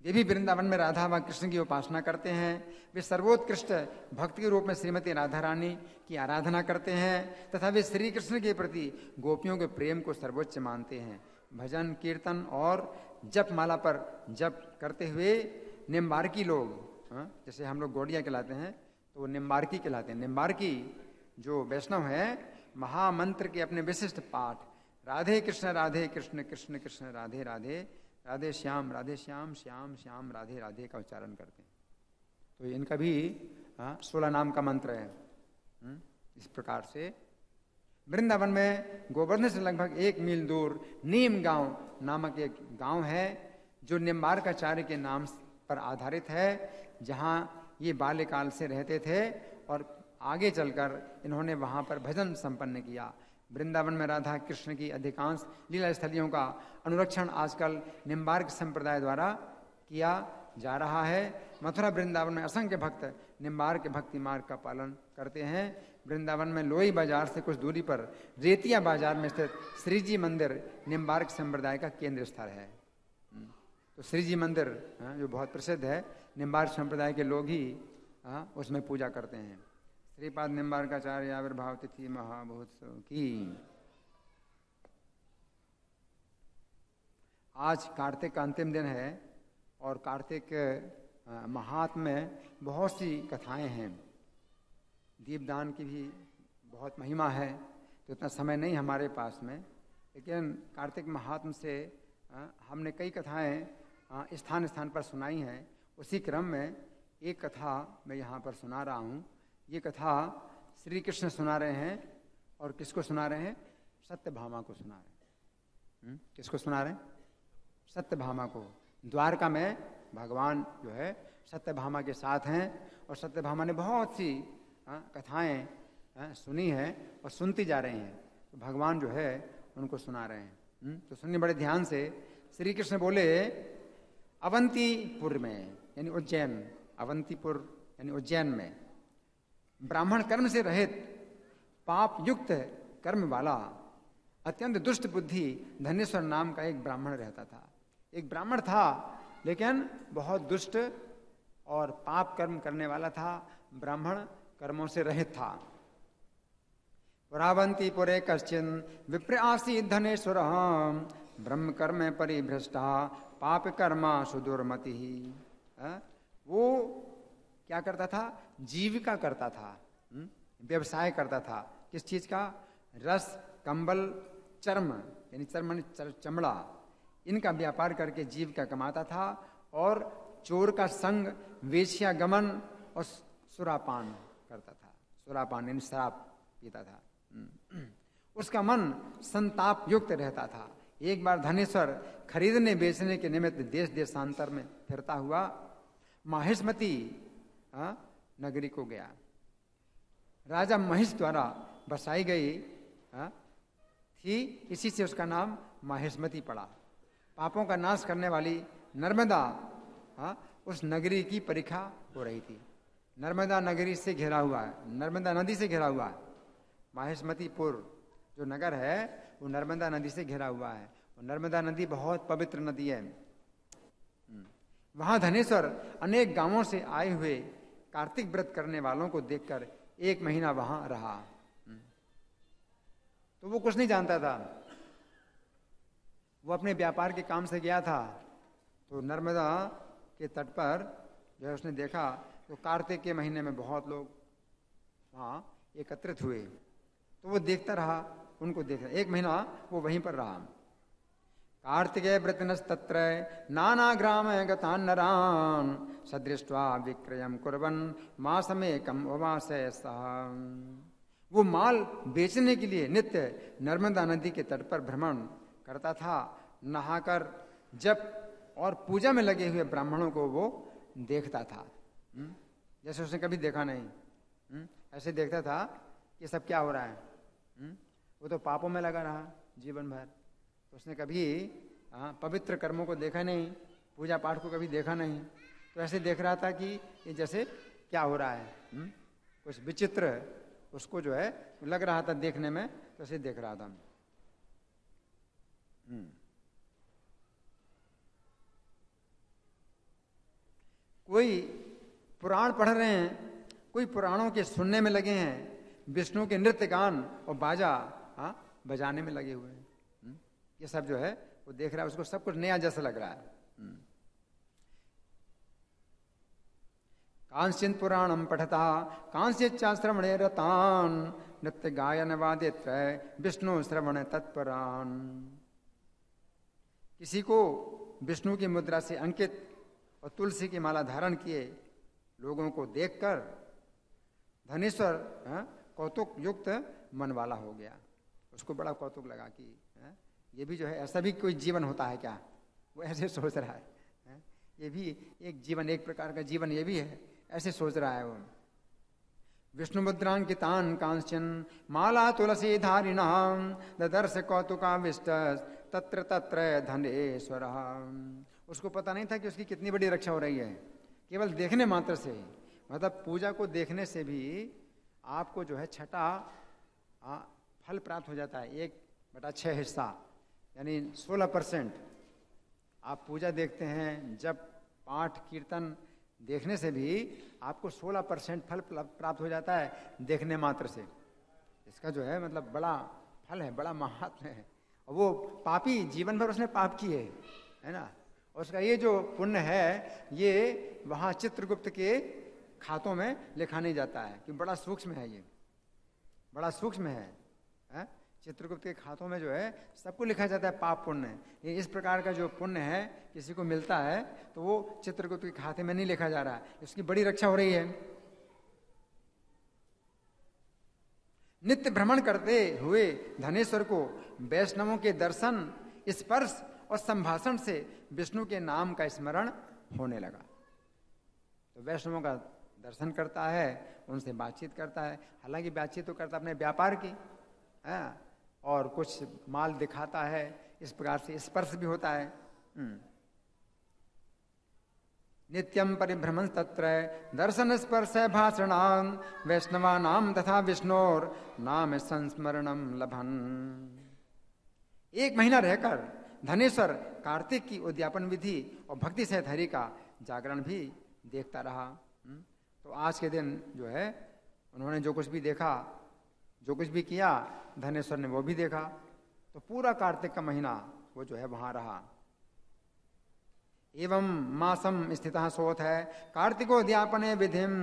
वे भी वृंदावन में राधा व कृष्ण की उपासना करते हैं। वे सर्वोत्कृष्ट भक्ति के रूप में श्रीमती राधा रानी की आराधना करते हैं तथा वे श्री कृष्ण के प्रति गोपियों के प्रेम को सर्वोच्च मानते हैं। भजन, कीर्तन और जप माला पर जप करते हुए निम्बार्की लोग, जैसे हम लोग गौड़िया कहलाते हैं तो वो निम्बार्की कहलाते हैं। निम्बार्की जो वैष्णव है, महामंत्र के अपने विशिष्ट पाठ राधे कृष्ण कृष्ण कृष्ण राधे राधे, राधे श्याम श्याम श्याम राधे राधे का उच्चारण करते हैं। तो इनका भी 16 नाम का मंत्र है। इस प्रकार से वृंदावन में गोवर्धन से लगभग 1 मील दूर नीम गांव नामक एक गांव है जो निम्बार्काचार्य के नाम पर आधारित है, जहां ये बाल्यकाल से रहते थे और आगे चलकर इन्होंने वहां पर भजन संपन्न किया। वृंदावन में राधा कृष्ण की अधिकांश लीला स्थलियों का अनुरक्षण आजकल निम्बार्क संप्रदाय द्वारा किया जा रहा है। मथुरा वृंदावन में असंख्य भक्त निम्बार्क भक्ति मार्ग का पालन करते हैं। वृंदावन में लोई बाजार से कुछ दूरी पर रेतिया बाजार में स्थित श्रीजी मंदिर निम्बार्क संप्रदाय का केंद्र स्थल है। तो श्रीजी मंदिर जो बहुत प्रसिद्ध है, निम्बार्क संप्रदाय के लोग ही उसमें पूजा करते हैं। श्रीपाद निम्बार्काचार्य आविर्भाव तिथि महामहोत्सव की। आज कार्तिक का अंतिम दिन है और कार्तिक महात्म में बहुत सी कथाएं हैं। दीपदान की भी बहुत महिमा है, तो इतना समय नहीं हमारे पास में, लेकिन कार्तिक महात्म से हमने कई कथाएं स्थान स्थान पर सुनाई हैं। उसी क्रम में एक कथा मैं यहाँ पर सुना रहा हूँ। ये कथा श्री कृष्ण सुना रहे हैं और किसको सुना रहे हैं? सत्यभामा को सुना रहे हैं। किसको सुना रहे हैं? सत्यभामा को। द्वारका में भगवान जो है सत्यभामा के साथ हैं और सत्यभामा ने बहुत सी कथाएं सुनी हैं और सुनती जा रही हैं। तो भगवान जो है उनको सुना रहे हैं। तो सुनिए बड़े ध्यान से। श्री कृष्ण बोले, अवंतीपुर में यानी उज्जैन, अवंतीपुर यानी उज्जैन में ब्राह्मण कर्म से रहित पाप युक्त कर्म वाला अत्यंत दुष्ट बुद्धि धनेश्वर नाम का एक ब्राह्मण रहता था। एक ब्राह्मण था लेकिन बहुत दुष्ट और पाप कर्म करने वाला था, ब्राह्मण कर्मों से रहित था। पुरावंती पुरे कश्चिन विप्र आसीत् धनेश्वर ब्रह्म कर्म परिभ्रष्टा पाप कर्मा सुदुर्मति। वो क्या करता था? जीविका करता था, व्यवसाय करता था। किस चीज का? रस, कंबल, चर्म, यानी चर्म चमड़ा, इनका व्यापार करके जीविका कमाता था। और चोर का संग, वेश्यागमन और सुरापान करता था। सुरापान यानी शराब पीता था। उसका मन संताप युक्त रहता था। एक बार धनेश्वर खरीदने बेचने के निमित्त देश देशांतर में फिरता हुआ माहिष्मती नगरी को गया। राजा महिष द्वारा बसाई गई थी, इसी से उसका नाम माहिष्मती पड़ा। पापों का नाश करने वाली नर्मदा उस नगरी की परीक्षा हो रही थी। नर्मदा नगरी से घिरा हुआ है, नर्मदा नदी से घिरा हुआ है। माहिष्मतीपुर जो नगर है वो नर्मदा नदी से घिरा हुआ है। और नर्मदा नदी बहुत पवित्र नदी है। वहां धनेश्वर अनेक गांवों से आए हुए कार्तिक व्रत करने वालों को देखकर 1 महीना वहां रहा। तो वो कुछ नहीं जानता था। वो अपने व्यापार के काम से गया था। तो नर्मदा के तट पर जो है उसने देखा तो कार्तिक के महीने में बहुत लोग वहां एकत्रित हुए। तो वो देखता रहा, उनको देख रहा। 1 महीना वो वहीं पर रहा। कार्तिकेय व्रतनस्तत्र नाना ग्राम गतान नरान सदृष्ट्वा विक्रयम कुर्वन् मासमेकम उवासय सः। वो माल बेचने के लिए नित्य नर्मदा नदी के तट पर भ्रमण करता था। नहाकर जप और पूजा में लगे हुए ब्राह्मणों को वो देखता था, जैसे उसने कभी देखा नहीं। ऐसे देखता था कि सब क्या हो रहा है। वो तो पापों में लगा रहा जीवन भर। तो उसने कभी पवित्र कर्मों को देखा नहीं, पूजा पाठ को कभी देखा नहीं। तो ऐसे देख रहा था कि ये जैसे क्या हो रहा है, कुछ विचित्र उसको जो है लग रहा था देखने में। तो ऐसे देख रहा था। कोई पुराण पढ़ रहे हैं, कोई पुराणों के सुनने में लगे हैं, विष्णु के नृत्य गान और बाजा बजाने में लगे हुए हैं। ये सब जो है वो देख रहा है, उसको सब कुछ नया जैसा लग रहा है। कांश्चित् पुराणम पठता कांश्चिच्च श्रवणे रतान नृत्य गायन वादित्र विष्णु श्रवण तत्परान। किसी को विष्णु की मुद्रा से अंकित और तुलसी की माला धारण किए लोगों को देखकर धनेश्वर कौतुक युक्त मन वाला हो गया। उसको बड़ा कौतुक लगा कि ये भी जो है ऐसा भी कोई जीवन होता है क्या। वो ऐसे सोच रहा है, ये भी एक जीवन, एक प्रकार का जीवन ये भी है, ऐसे सोच रहा है वो। विष्णु मुद्रांकितान कांचन माला तुलसी धारिणाम ददर्श कौतुकाविष्ट तत्र तत्र धनेश्वर। उसको पता नहीं था कि उसकी कितनी बड़ी रक्षा हो रही है केवल देखने मात्र से। मतलब पूजा को देखने से भी आपको जो है छठा फल प्राप्त हो जाता है, 1/6 हिस्सा, यानी 16%। आप पूजा देखते हैं, जब पाठ कीर्तन देखने से भी आपको 16% फल प्राप्त हो जाता है देखने मात्र से। इसका जो है मतलब बड़ा फल है, बड़ा महात्म्य है। और वो पापी जीवन भर उसने पाप किए है ना, उसका ये जो पुण्य है ये वहाँ चित्रगुप्त के खातों में लिखा नहीं जाता है कि बड़ा सूक्ष्म है, ये बड़ा सूक्ष्म है। चित्रगुप्त के खातों में जो है सबको लिखा जाता है पाप पुण्य। ये इस प्रकार का जो पुण्य है किसी को मिलता है तो वो चित्रगुप्त के खाते में नहीं लिखा जा रहा है, इसकी बड़ी रक्षा हो रही है। नित्य भ्रमण करते हुए धनेश्वर को वैष्णवों के दर्शन, स्पर्श और संभाषण से विष्णु के नाम का स्मरण होने लगा। तो वैष्णवों का दर्शन करता है, उनसे बातचीत करता है। हालांकि बातचीत तो करता अपने व्यापार की और कुछ माल दिखाता है, इस प्रकार से स्पर्श भी होता है। नित्यम परिभ्रमण तत्र दर्शन स्पर्श भाषणाम वैष्णवानाम तथा विष्णोर नाम संस्मरणम लभन। 1 महीना रहकर धनेश्वर कार्तिक की उद्यापन विधि और भक्ति सहित हरि का जागरण भी देखता रहा। तो आज के दिन जो है उन्होंने जो कुछ भी देखा, जो कुछ भी किया, धनेश्वर ने वो भी देखा। तो पूरा कार्तिक का महीना वो जो है वहां रहा। एवं मासम स्थितः सोऽथ है कार्तिकोद्यापने विधिम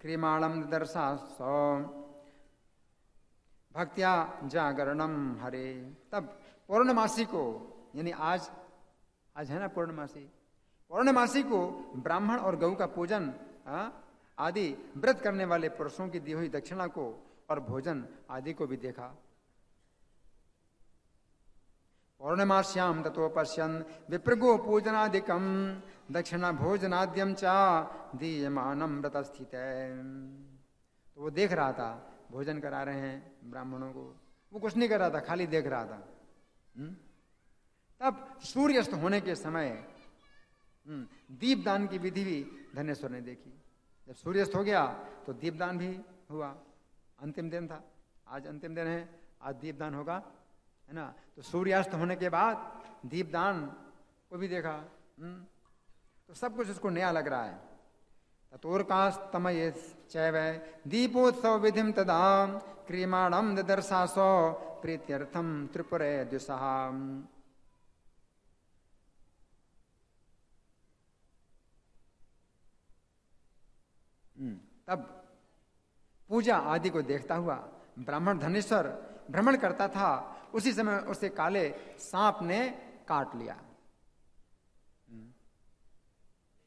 क्रियमाणम दर्शा सौ भक्त्या जागरणम हरे। तब पौर्णमासी को, यानी आज है ना पौर्णमासी, पौर्णमासी को ब्राह्मण और गौ का पूजन आदि व्रत करने वाले पुरुषों की दी हुई दक्षिणा को और भोजन आदि को भी देखा। पौर्णमास्याम ततो पश्यन् विप्रगो पूजनादिकम दक्षिणा भोजनाद्यम चा दीयमानम व्रत स्थित। तो वो देख रहा था, भोजन करा रहे हैं ब्राह्मणों को, वो कुछ नहीं कर रहा था, खाली देख रहा था। तब सूर्यास्त होने के समय दीपदान की विधि भी धनेश्वर ने देखी। जब सूर्यास्त हो गया तो दीपदान भी हुआ। अंतिम दिन था, आज अंतिम दिन है, आज दीपदान होगा, है ना। तो सूर्यास्त होने के बाद दीपदान को भी देखा। तो सब कुछ उसको नया लग रहा है। ततोर्कास्तमये चैव दीपोत्सव विधिम तदा क्रियमाणम ददर्शासो प्रीत्यर्थम त्रिपुरे द्विषहा। तब पूजा आदि को देखता हुआ ब्राह्मण धनेश्वर भ्रमण करता था। उसी समय उसे काले सांप ने काट लिया।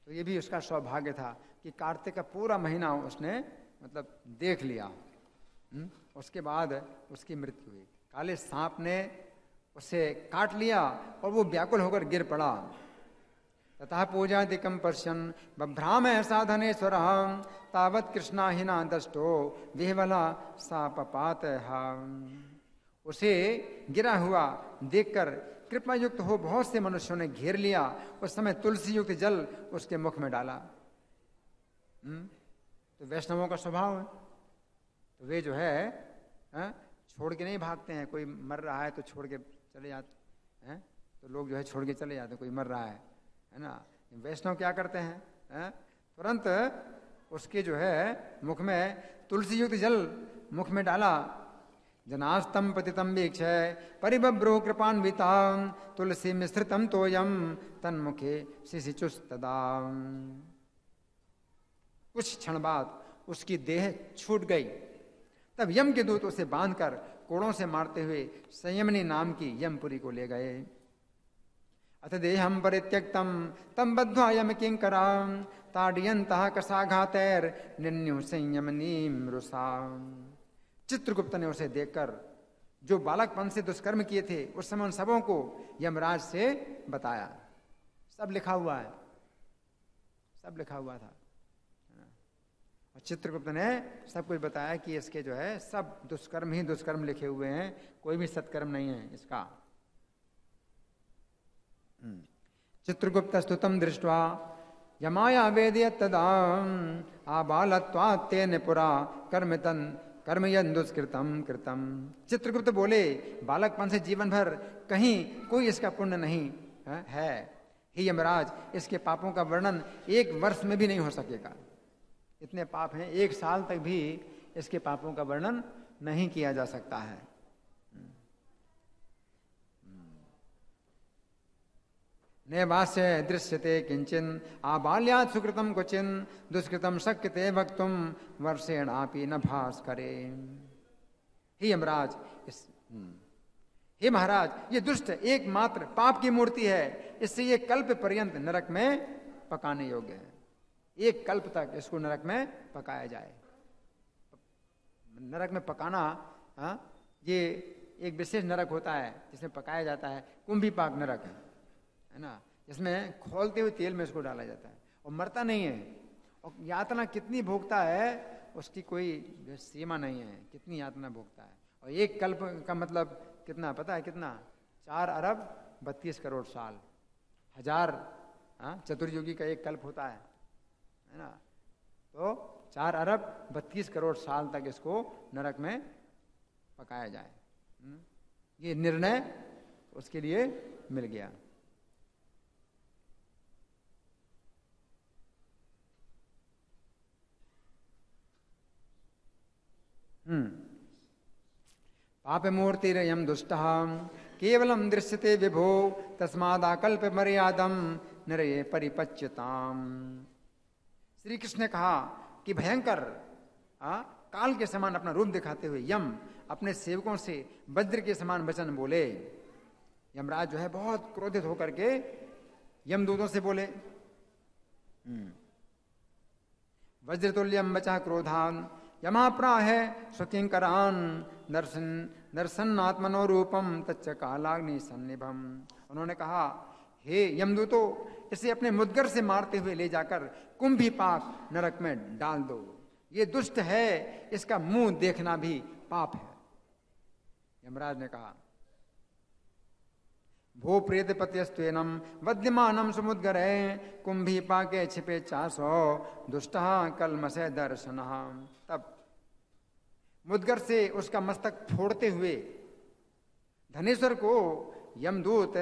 तो ये भी उसका सौभाग्य था कि कार्तिक का पूरा महीना उसने मतलब देख लिया। उसके बाद उसकी मृत्यु हुई। काले सांप ने उसे काट लिया और वो व्याकुल होकर गिर पड़ा। तथा पूजादिकं पश्यन् बभ्राम साधनेश्वर तावत् कृष्णाहिना दष्टो विह्वला सापपात। उसे गिरा हुआ देखकर कृपा युक्त हो बहुत से मनुष्यों ने घेर लिया। उस समय तुलसी युक्त जल उसके मुख में डाला। तो वैष्णवों का स्वभाव है, तो वे जो है छोड़ के नहीं भागते हैं। कोई मर रहा है तो छोड़ के चले जाते हैं, तो लोग जो है छोड़ के चले जाते हैं। कोई मर रहा है ना। वैष्णव क्या करते हैं, तुरंत उसके जो है मुख में तुलसी युक्त जल मुख में डाला। जनास्तम पतितम वीक्षय परिबभ्रो कृपान्विता तुलसी मिश्रितम तोयम तन्मुखे शिशिचुस्तदा। कुछ क्षण बाद उसकी देह छूट गई। तब यम के दूत उसे बांधकर कोड़ों से मारते हुए संयमनी नाम की यमपुरी को ले गए। अथ देहम परित्यक्तम तम बद्ध्वा यम किंकराम ताड़यन्तः कसाघातैर निन्यु संयमनीम रुषा। चित्रगुप्त ने उसे देखकर जो बालकपन से दुष्कर्म किए थे उस समय उन सबों को यमराज से बताया। सब लिखा हुआ है, सब लिखा हुआ था। और चित्रगुप्त ने सब कुछ बताया कि इसके जो है सब दुष्कर्म ही दुष्कर्म लिखे हुए हैं, कोई भी सत्कर्म नहीं है इसका। चित्रगुप्त स्तुतम दृष्ट्वा यमाया वेदयत् तदा आबालत्वात् तेन पुरा कर्मयन् दुष्कृतम कृतम। चित्रगुप्त बोले, बालकपन से जीवन भर कहीं कोई इसका पुण्य नहीं है। हे यमराज, इसके पापों का वर्णन 1 वर्ष में भी नहीं हो सकेगा। इतने पाप हैं, 1 साल तक भी इसके पापों का वर्णन नहीं किया जा सकता है। नैवास्य दृश्यते किंचिन आबाल्यात् सुकृतम क्वचिन दुष्कृतम शक्यते वक्तुम वर्षेणापि न भास्करे। हे यमराज, हे महाराज, ये दुष्ट एकमात्र पाप की मूर्ति है। इससे ये कल्प पर्यंत नरक में पकाने योग्य है। 1 कल्प तक इसको नरक में पकाया जाए। नरक में पकाना, ये एक विशेष नरक होता है जिसमें पकाया जाता है। कुंभीपाक नरक है ना, इसमें खोलते हुए तेल में इसको डाला जाता है और मरता नहीं है। और यातना कितनी भोगता है उसकी कोई सीमा नहीं है, कितनी यातना भोगता है। और 1 कल्प का मतलब कितना पता है? कितना? 4 अरब 32 करोड़ साल। 1000 चतुर्युगी का 1 कल्प होता है ना। तो 4 अरब 32 करोड़ साल तक इसको नरक में पकाया जाए। ये निर्णय उसके लिए मिल गया। पाप मूर्तिरयं दुष्टः केवलम दृश्यते विभो तस्मादाकल्प मर्यादम नरये परिपच्यताम। श्री कृष्ण ने कहा कि भयंकर काल के समान अपना रूप दिखाते हुए यम अपने सेवकों से वज्र के समान वचन बोले। यमराज जो है बहुत क्रोधित होकर के यमदूतों से बोले। वज्रतुल्यम बचा क्रोधान यमाप्राह सुकिंकरान दर्शन आत्मनो रूपम तच्च कालाग्नि सन्निभम। उन्होंने कहा, हे यमदूतो, इसे अपने मुद्गर से मारते हुए ले जाकर कुंभीपाक नरक में डाल दो। ये दुष्ट है, इसका मुंह देखना भी पाप है। यमराज ने कहा, भो प्रेत पत्यस्त्वेनम वद्यमानम समुद्गरे कुंभीपाके छिपे 400 दुष्टः कलमसे दर्शनः। तब मुद्गर से उसका मस्तक फोड़ते हुए धनेश्वर को यमदूत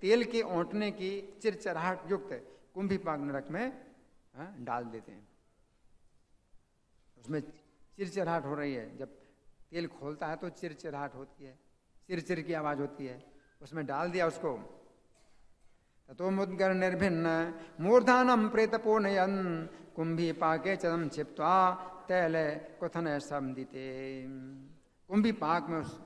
तेल के ओंटने की चिरचराहट युक्त कुंभीपाक नरक में डाल देते हैं। उसमें चिरचराहट हो रही है, जब तेल खोलता है तो चिरचराहट होती है, चिरचिर की आवाज होती है, उसमें डाल दिया उसको। ततो मुद्गर निर्भिन्न मूर्धानम प्रेतपोनयन कुंभीपाके चदम छिप्त्वा तैले कुथन समदिते। कुंभीपाक में उस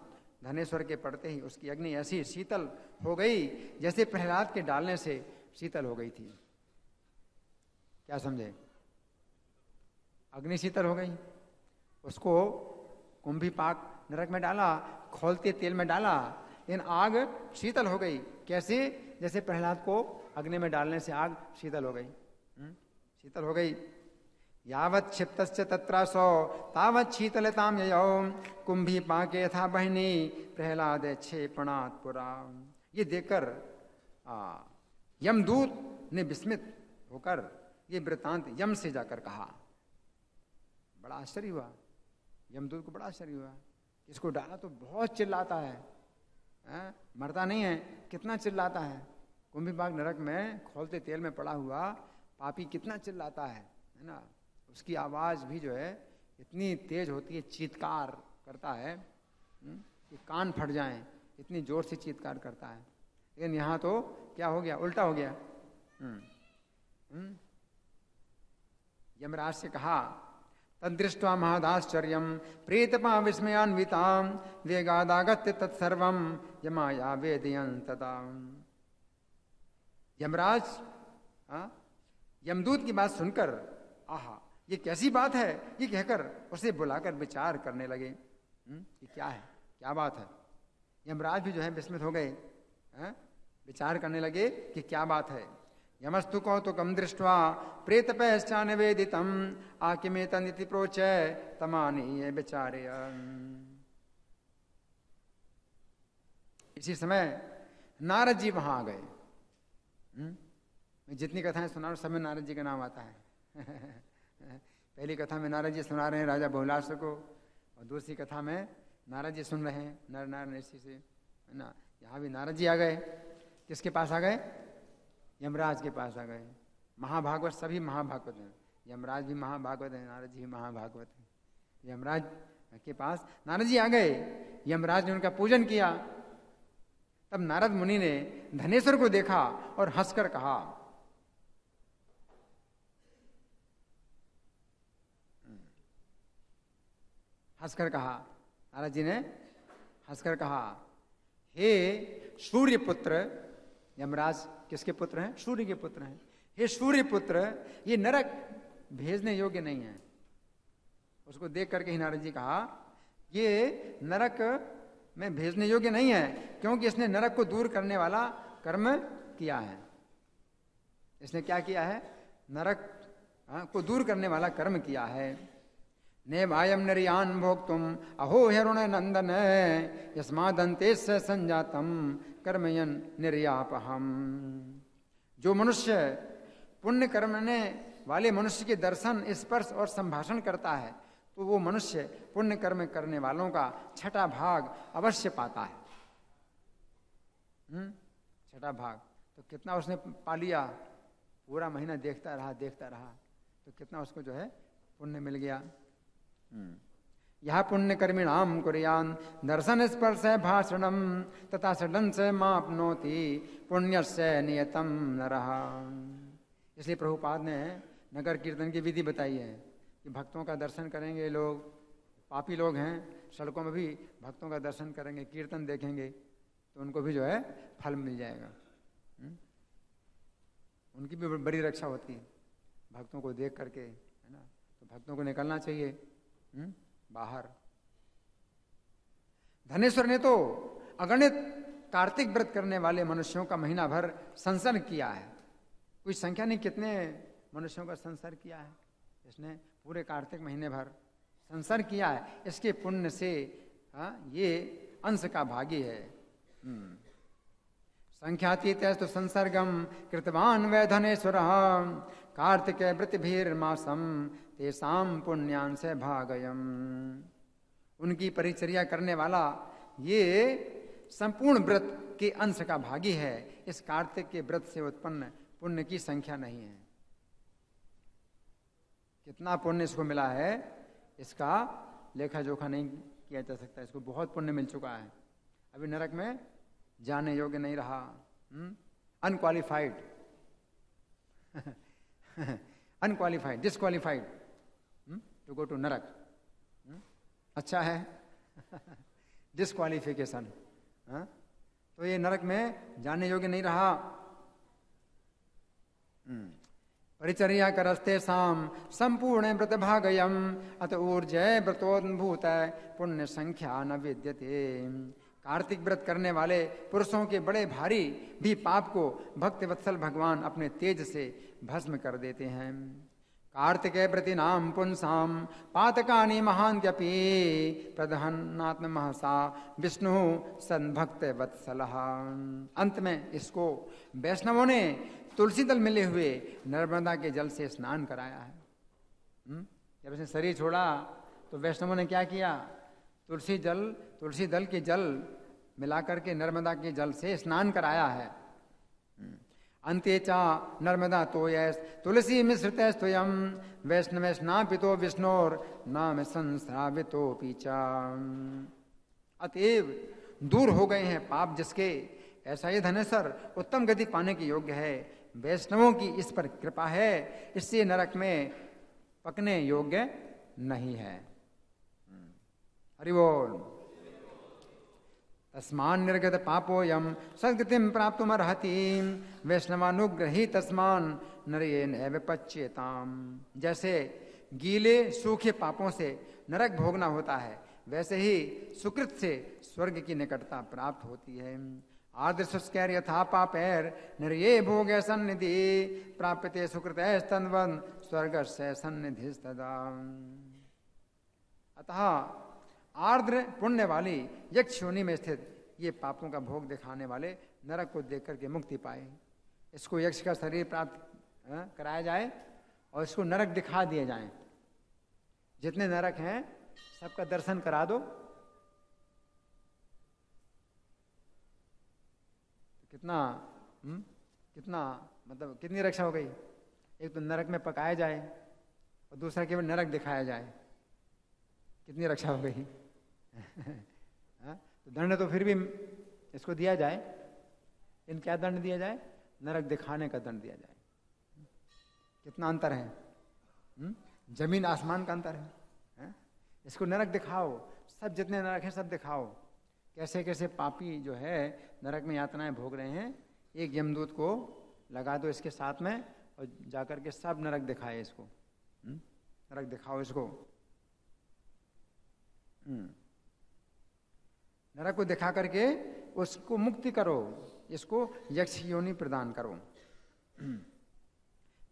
धनेश्वर के पड़ते ही उसकी अग्नि ऐसी शीतल हो गई जैसे प्रहलाद के डालने से शीतल हो गई थी। क्या समझे? अग्नि शीतल हो गई। उसको कुंभीपाक नरक में डाला, खोलते तेल में डाला, लेकिन आग शीतल हो गई। कैसे? जैसे प्रहलाद को अग्नि में डालने से आग शीतल हो गई। शीतल हो गई। यावत् क्षिप्तश्च तत्रासो तावत् शीतलताम ययौ कुंभीपाके यथा बहिनी प्रहलाद क्षेपणात् पुरा। ये देखकर यमदूत ने विस्मित होकर ये वृत्तांत यम से जाकर कहा। बड़ा आश्चर्य हुआ, यमदूत को बड़ा आश्चर्य हुआ। इसको डाला तो बहुत चिल्लाता है, मरता नहीं है, कितना चिल्लाता है। कुंभीपाक नरक में खोलते तेल में पड़ा हुआ पापी कितना चिल्लाता है ना। उसकी आवाज भी जो है इतनी तेज होती है, चीत्कार करता है कि कान फट जाएं, इतनी जोर से चीत्कार करता है। लेकिन यहाँ तो क्या हो गया? उल्टा हो गया। यमराज से कहा, तदृष्ट्वा महदाश्चर्यम प्रेतपा विस्मयान्वितां वेगादागत्य तत्सर्वं यमाया वेदयन् तदा। यमराज यमदूत की बात सुनकर, आहा ये कैसी बात है, ये कहकर उसे बुलाकर विचार करने लगे। ये क्या है, क्या बात है? यमराज भी जो है विस्मित हो गए, विचार करने लगे कि क्या बात है। यमस्तु कौतुकम दृष्ट्वा प्रेतपैश्चान्वेदितम आकिमेतनिति प्रोचे तमानीय विचारे। इसी समय नारद जी वहां आ गए। मैं जितनी कथाएं सुना रहा हूं सब में नारद जी का नाम आता है। पहली कथा में नारद जी सुना रहे हैं राजा बहुलास्व को, और दूसरी कथा में नारद जी सुन रहे हैं नर नारायण ऋषि से, है ना। यहाँ भी नारद जी आ गए। किसके पास आ गए? यमराज के पास आ गए। महाभागवत सभी महाभागवत हैं, यमराज भी महाभागवत है, नारद जी भी महाभागवत है। यमराज के पास नारद जी आ गए। यमराज ने उनका पूजन किया। तब नारद मुनि ने धनेश्वर को देखा और हंसकर कहा, नारद जी ने हंसकर कहा, हे सूर्य पुत्र। यमराज किसके पुत्र हैं? सूर्य के पुत्र हैं। हे सूर्य पुत्र, ये नरक भेजने योग्य नहीं है। उसको देख करके ही नारद जी कहा, ये नरक में भेजने योग्य नहीं है, क्योंकि इसने नरक को दूर करने वाला कर्म किया है। इसने क्या किया है? नरक को दूर करने वाला कर्म किया है। नेवायम निर्यान भोक्तुम अहो हरुण नंदन यस्मादंते से संजातम कर्मयन निर्यापहम। जो मनुष्य पुण्य करने वाले मनुष्य के दर्शन, स्पर्श और संभाषण करता है, तो वो मनुष्य पुण्य कर्म करने वालों का छठा भाग अवश्य पाता है। छठा भाग तो कितना उसने पा लिया? पूरा महीना देखता रहा, तो कितना उसको जो है पुण्य मिल गया। यह पुण्य कर्मिणाम कुर्यान दर्शन स्पर्श भाषणम तथा षडन से मापनोति पुण्य से नियतम नरः। इसलिए प्रभुपाद ने नगर कीर्तन की विधि बताई है कि भक्तों का दर्शन करेंगे, लोग पापी लोग हैं, सड़कों में भी भक्तों का दर्शन करेंगे, कीर्तन देखेंगे तो उनको भी जो है फल मिल जाएगा। उनकी भी बड़ी रक्षा होती है भक्तों को देख करके, है ना। तो भक्तों को निकलना चाहिए बाहर। धनेश्वर ने तो अगणित कार्तिक व्रत करने वाले मनुष्यों का महीना भर संसर्ग किया है। कोई संख्या नहीं कितने मनुष्यों का संसर्ग किया है इसने पूरे कार्तिक महीने भर संसर्ग किया है। इसके पुण्य से ये अंश का भागी है। संख्यातीतस्तु संसर्गम कृतवान वै धनेश्वरः कार्तिके व्रतिभिर्मासम तेषां पुण्यान से भागयम। उनकी परिचर्या करने वाला ये संपूर्ण व्रत के अंश का भागी है। इस कार्तिक के व्रत से उत्पन्न पुण्य की संख्या नहीं है। कितना पुण्य इसको मिला है इसका लेखा जोखा नहीं किया जा सकता। इसको बहुत पुण्य मिल चुका है, अभी नरक में जाने योग्य नहीं रहा, unqualified unqualified, disqualified to go to नरक। अच्छा है डिस्क्वालिफिकेशन। तो ये नरक में जाने योग्य नहीं रहा। परिचर्या करस्ते साम संपूर्ण व्रत भागयम अत ऊर्जय व्रतोद्भूत पुण्य संख्या न विद्यते। कार्तिक व्रत करने वाले पुरुषों के बड़े भारी भी पाप को भक्त वत्सल भगवान अपने तेज से भस्म कर देते हैं। कार्तिके व्रति नाम पुंसाम पातकानि महान्त्यपि प्रदहन्नात्म महसा विष्णु सन्भक्त वत्सलः। अंत में इसको वैष्णवों ने तुलसी दल मिले हुए नर्मदा के जल से स्नान कराया है। जब इसने शरीर छोड़ा तो वैष्णवों ने क्या किया, तुलसी दल के जल मिलाकर के नर्मदा के जल से स्नान कराया है। अंते चा नर्मदा तोयस तुलसी मिश्रित स्वयं वैष्णव स्नापितो विष्णोर नाम संस्रावितो पीचा। अतएव दूर हो गए हैं पाप जिसके, ऐसा ये धनेश्वर उत्तम गति पाने के योग्य है। वैष्णवों की इस पर कृपा है, इससे नरक में पकने योग्य नहीं है। हरि बोल। तस्मान निर्गत पापोयम सद्गतिम प्राप्तुमर्हति वैष्णवानुग्रही तस्मान नरेन एव पच्येताम। जैसे गीले सूखे पापों से नरक भोगना होता है, वैसे ही सुकृत से स्वर्ग की निकटता प्राप्त होती है। आर्द्र शुष्कैर यथा पापैर नरये भोगे सन्निधि प्राप्यते सुकृतैस्तन्वन् स्वर्गस्य सन्निधिस्तदा। अतः आर्द्र पुण्य वाली यक्ष योनि में स्थित ये पापों का भोग दिखाने वाले नरक को देख करके मुक्ति पाए। इसको यक्ष का शरीर प्राप्त कराया जाए और इसको नरक दिखा दिए जाए। जितने नरक हैं सबका दर्शन करा दो तो कितना मतलब कितनी रक्षा हो गई। एक तो नरक में पकाया जाए और दूसरा केवल नरक दिखाया जाए, कितनी रक्षा हो गई। तो दंड तो फिर भी इसको दिया जाए, इन क्या दंड दिया जाए, नरक दिखाने का दंड दिया जाए। कितना अंतर है, जमीन आसमान का अंतर है। इसको नरक दिखाओ, सब जितने नरक हैं सब दिखाओ, कैसे कैसे पापी जो है नरक में यातनाएं भोग रहे हैं। एक यमदूत को लगा दो इसके साथ में और जाकर के सब नरक दिखाए इसको, नरक दिखाओ इसको। नरक को दिखा करके उसको मुक्ति करो, इसको यक्ष योनि प्रदान करो।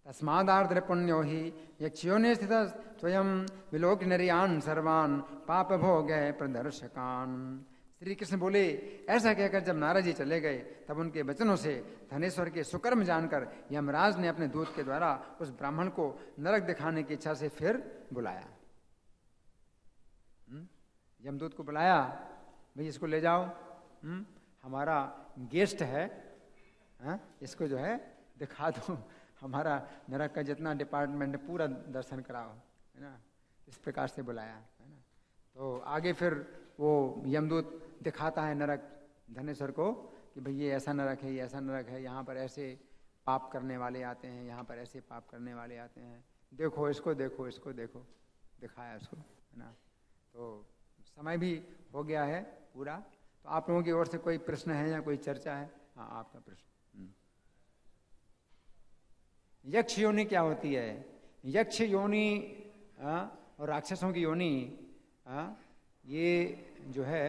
तस्मादार्द्र पुण्यो ही यक्ष योनि स्थित स्वयं विलोक नरियान सर्वान पाप भोगे प्रदर्शकान। श्री कृष्ण बोले, ऐसा कहकर जब नारद जी चले गए तब उनके वचनों से धनेश्वर के सुकर्म जानकर यमराज ने अपने दूत के द्वारा उस ब्राह्मण को नरक दिखाने की इच्छा से फिर बुलाया। यमदूत को बुलाया, भाई इसको ले जाओ, हमारा गेस्ट है, इसको जो है दिखा दो, हमारा नरक का जितना डिपार्टमेंट है पूरा दर्शन कराओ, है ना। इस प्रकार से बुलाया, है ना। तो आगे फिर वो यमदूत दिखाता है नरक धनेश्वर को कि भाई ये ऐसा नरक है, ये ऐसा नरक है, यहाँ पर ऐसे पाप करने वाले आते हैं, यहाँ पर ऐसे पाप करने वाले आते हैं, देखो इसको, देखो इसको, देखो, दिखाया उसको, है ना। तो समय भी हो गया है पूरा। तो आप लोगों की ओर से कोई प्रश्न है या कोई चर्चा है? हाँ, आपका प्रश्न। यक्ष योनि क्या होती है? यक्ष योनि और राक्षसों की योनि, ये जो है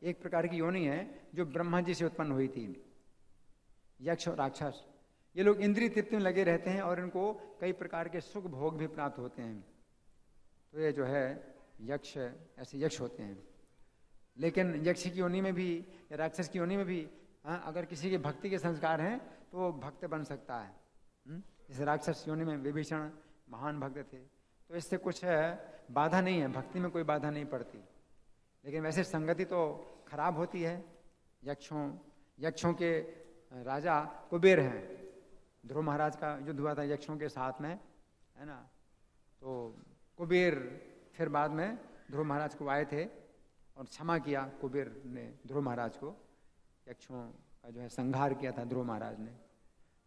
एक प्रकार की योनि है जो ब्रह्मा जी से उत्पन्न हुई थी। यक्ष और राक्षस ये लोग इंद्रिय तृप्ति में लगे रहते हैं और इनको कई प्रकार के सुख भोग भी प्राप्त होते हैं। तो ये जो है यक्ष, ऐसे यक्ष होते हैं। लेकिन यक्ष की योनि में भी या राक्षस की योनि में भी अगर किसी के भक्ति के संस्कार हैं तो वो भक्त बन सकता है। जैसे राक्षस योनि में विभीषण महान भक्त थे, तो इससे कुछ बाधा नहीं है, भक्ति में कोई बाधा नहीं पड़ती। लेकिन वैसे संगति तो खराब होती है। यक्षों के राजा कुबेर हैं। ध्रुव महाराज का युद्ध हुआ था यक्षों के साथ में, है ना। तो कुबेर फिर बाद में ध्रुव महाराज को आए थे और क्षमा किया कुबेर ने ध्रुव महाराज को। यक्षों का जो है संहार किया था ध्रुव महाराज ने।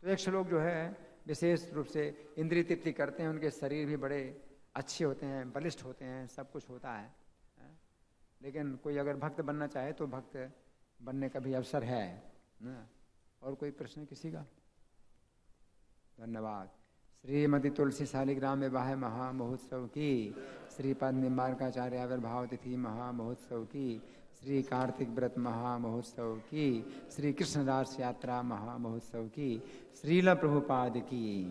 तो यक्ष लोग जो है विशेष रूप से इंद्रिय तृप्ति करते हैं, उनके शरीर भी बड़े अच्छे होते हैं, बलिष्ठ होते हैं, सब कुछ होता है। लेकिन कोई अगर भक्त बनना चाहे तो भक्त बनने का भी अवसर है ना। और कोई प्रश्न किसी का? धन्यवाद। श्रीमती तुलसी शालिग्राम विवाह महामहोत्सव की, श्रीपद निम्बारकाचार्य आविर्भाव तिथि महामहोत्सव की, श्री कार्तिक व्रत महामहोत्सव की, श्री कृष्णदास यात्रा महामहोत्सव की, श्रील प्रभुपाद की।